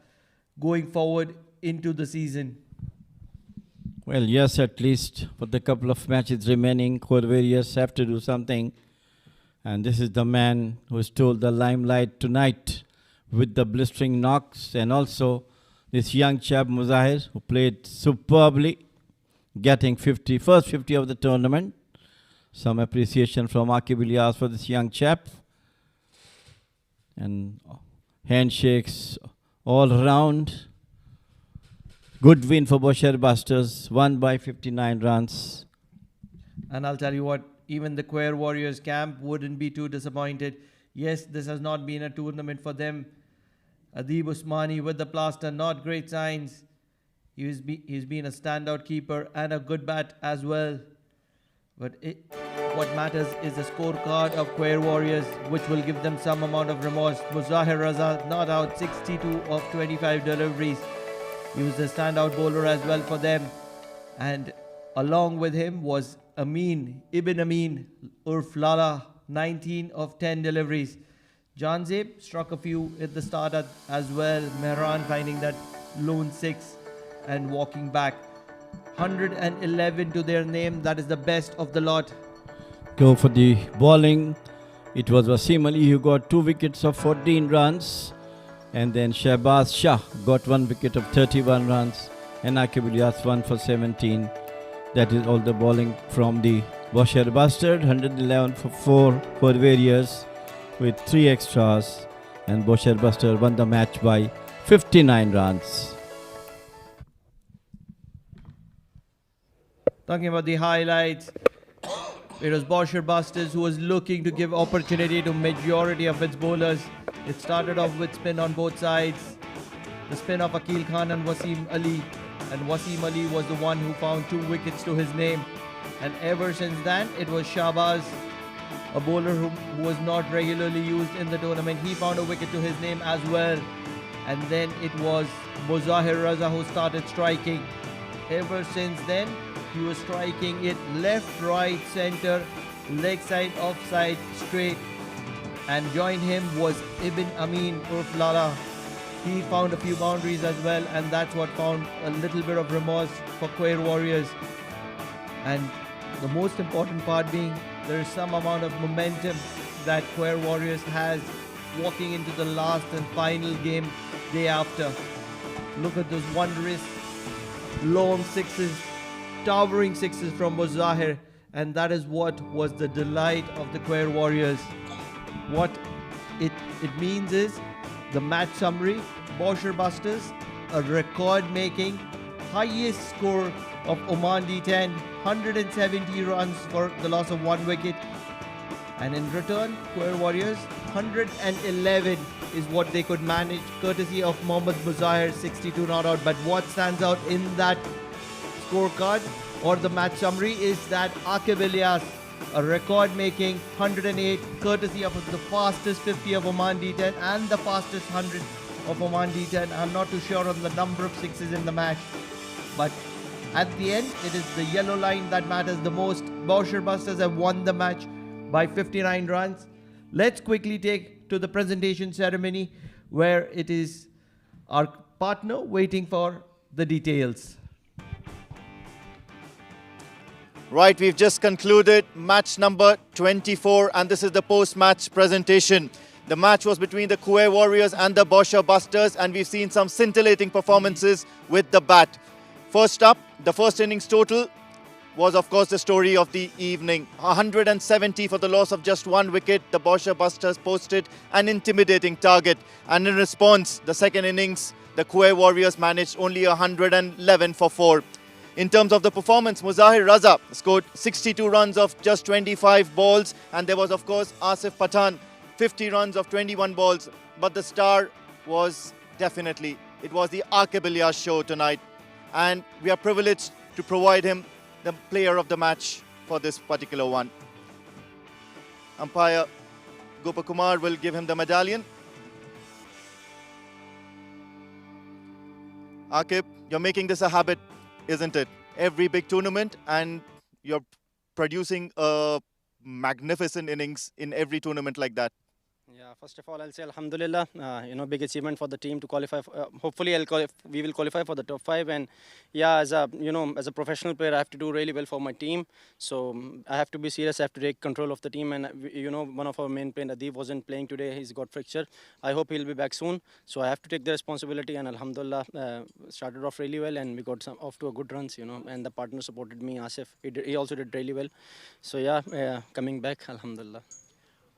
Speaker 7: going forward into the season.
Speaker 5: Well, yes, at least for the couple of matches remaining, Khuwair Warriors have to do something. And this is the man who stole the limelight tonight with the blistering knocks. And also this young chap, Muzahir, who played superbly, getting first 50 of the tournament. Some appreciation from Aqib Ilyas for this young chap. And handshakes all around. Good win for Bousher Busters, won by 59 runs.
Speaker 7: And I'll tell you what, even the Khuwair Warriors camp wouldn't be too disappointed. Yes, this has not been a tournament for them. Adib Usmani with the plaster, not great signs. He's been a standout keeper and a good bat as well. But what matters is the scorecard of Khuwair Warriors, which will give them some amount of remorse. Muzahir Raza not out, 62 of 25 deliveries. He was a standout bowler as well for them. And along with him was Ibn Amin Urf Lala, 19 of 10 deliveries. Janzeb struck a few at the start as well. Mehran finding that lone 6 and walking back. 111 to their name. That is the best of the lot.
Speaker 5: Go for the bowling. It was Wasim Ali who got 2 wickets of 14 runs. And then Shahbaz Shah got 1 wicket of 31 runs. And Aqib Ilyas 1 for 17. That is all the bowling from the Bousher Busters. 111 for 4 for Warriors with 3 extras. And Bousher Busters won the match by 59 runs.
Speaker 7: Talking about the highlights, it was Bousher Busters who was looking to give opportunity to majority of its bowlers. It started off with spin on both sides. The spin of Akil Khan and Wasim Ali. And Wasim Ali was the one who found 2 wickets to his name. And ever since then, it was Shahbaz, a bowler who was not regularly used in the tournament. He found a wicket to his name as well. And then it was Muzahir Raza who started striking. Ever since then, he was striking it left, right, center, leg side, offside, straight. And joined him was Ibn Amin Urf Lala. He found a few boundaries as well, and that's what found a little bit of remorse for Khuwair Warriors. And the most important part being there is some amount of momentum that Khuwair Warriors has walking into the last and final game day after. Look at those wondrous long 6s, towering 6s from Muzahir, and that is what was the delight of the Khuwair Warriors. What it means is the match summary: Bousher Busters, a record-making highest score of Oman D10. 170 runs for the loss of 1 wicket. And in return, Khuwair Warriors 111 is what they could manage, courtesy of Mohammad Bousher, 62 not out. But what stands out in that scorecard or the match summary is that Aqib Ilyas, a record-making 108, courtesy of the fastest 50 of Oman D10 and the fastest 100 of Oman D10. I'm not too sure on the number of sixes in the match, but at the end, it is the yellow line that matters the most. Bousher Busters have won the match by 59 runs. Let's quickly take to the presentation ceremony where it is our partner waiting for the details.
Speaker 2: Right, we've just concluded match number 24 and this is the post-match presentation. The match was between the Khuwair Warriors and the Bousher Busters and we've seen some scintillating performances with the bat. First up, the first innings total was of course the story of the evening. 170 for the loss of just 1 wicket. The Bousher Busters posted an intimidating target and in response, the second innings, the Khuwair Warriors managed only 111 for 4. In terms of the performance, Muzahir Raza scored 62 runs of just 25 balls and there was of course Asif Pathan, 50 runs of 21 balls. But the star was definitely, it was the Aqib Ilyas show tonight and we are privileged to provide him the player of the match for this particular one. Umpire Gopakumar will give him the medallion. Aqib, you're making this a habit, isn't it? Every big tournament and you're producing a magnificent innings in every tournament like that.
Speaker 9: Yeah, first of all, I'll say Alhamdulillah, big achievement for the team to qualify. Hopefully, we will qualify for the top 5. And yeah, as a professional player, I have to do really well for my team. So I have to be serious. I have to take control of the team. And one of our main players, Adib, wasn't playing today. He's got fracture. I hope he'll be back soon. So I have to take the responsibility. And Alhamdulillah, started off really well, and we got off to a good runs. And the partner supported me, Asif. He also did really well. So yeah, coming back, Alhamdulillah.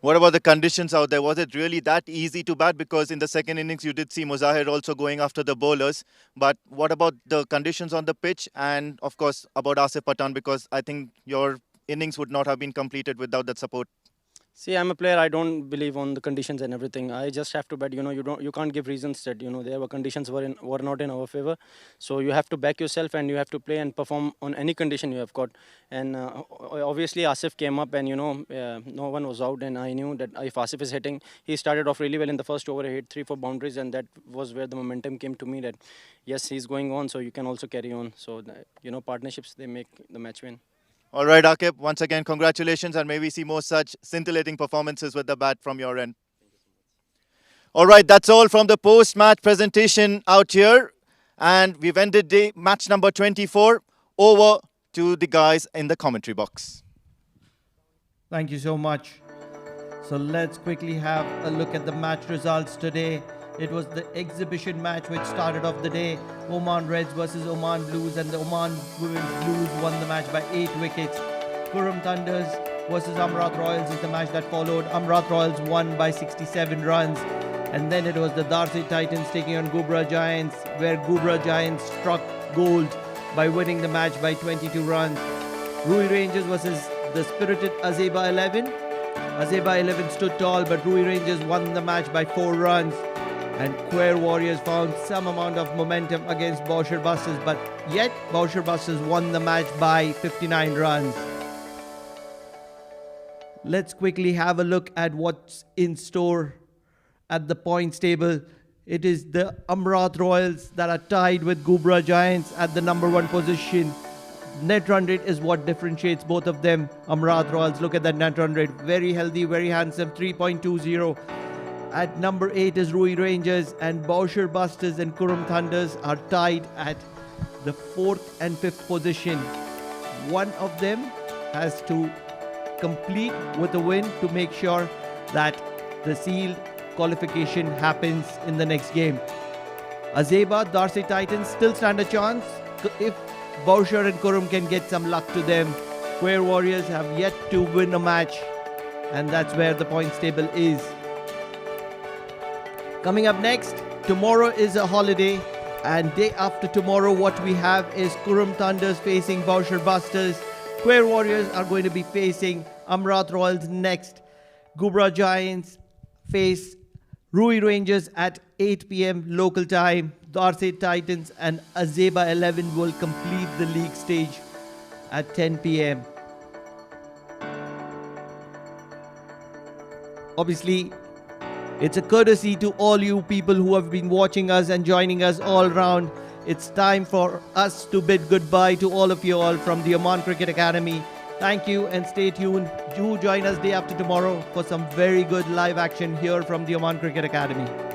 Speaker 2: What about the conditions out there? Was it really that easy to bat? Because in the second innings, you did see Muzahir also going after the bowlers. But what about the conditions on the pitch? And of course, about Asif Pathan, because I think your innings would not have been completed without that support.
Speaker 9: See, I'm a player. I don't believe on the conditions and everything. I just have to bet. You can't give reasons that there were conditions were not in our favor. So you have to back yourself and you have to play and perform on any condition you have got. And obviously Asif came up and no one was out. And I knew that if Asif is hitting, he started off really well in the first over. He hit 3-4 boundaries, and that was where the momentum came to me. That yes, he's going on, so you can also carry on. So partnerships, they make the match win.
Speaker 2: All right, Aqib, once again, congratulations, and may we see more such scintillating performances with the bat from your end. All right, that's all from the post-match presentation out here. And we've ended match number 24. Over to the guys in the commentary box.
Speaker 7: Thank you so much. So let's quickly have a look at the match results today. It was the exhibition match which started off the day. Oman Reds versus Oman Blues, and the Oman Women's Blues won the match by 8 wickets. Kurram Thunders versus Amrat Royals is the match that followed. Amrat Royals won by 67 runs. And then it was the Darcy Titans taking on Gubra Giants, where Gubra Giants struck gold by winning the match by 22 runs. Rui Rangers versus the spirited Azeba 11. Azeba 11 stood tall, but Rui Rangers won the match by 4 runs. And Khuwair Warriors found some amount of momentum against Bousher Busters, but yet Bousher Busters won the match by 59 runs. Let's quickly have a look at what's in store at the points table. It is the Amrat Royals that are tied with Gubra Giants at the number 1 position. Net run rate is what differentiates both of them. Amrat Royals, look at that net run rate. Very healthy, very handsome, 3.20. At number 8 is Rui Rangers, and Bousher Busters and Kurram Thunders are tied at the 4th and 5th position. One of them has to complete with a win to make sure that the sealed qualification happens in the next game. Azeba, Darcy Titans still stand a chance if Bousher and Kurram can get some luck to them. Khuwair Warriors have yet to win a match, and that's where the points table is. Coming up next, tomorrow is a holiday And day after tomorrow, what we have is Kurum Thunders facing Bousher Busters. Khuwair Warriors are going to be facing Amrat Royals next. Gubra Giants face Rui Rangers at 8 p.m. local time. Darset Titans and Azeba 11 will complete the league stage at 10 p.m. Obviously, it's a courtesy to all you people who have been watching us and joining us all round. It's time for us to bid goodbye to all of you all from the Oman Cricket Academy. Thank you and stay tuned. Do join us day after tomorrow for some very good live action here from the Oman Cricket Academy.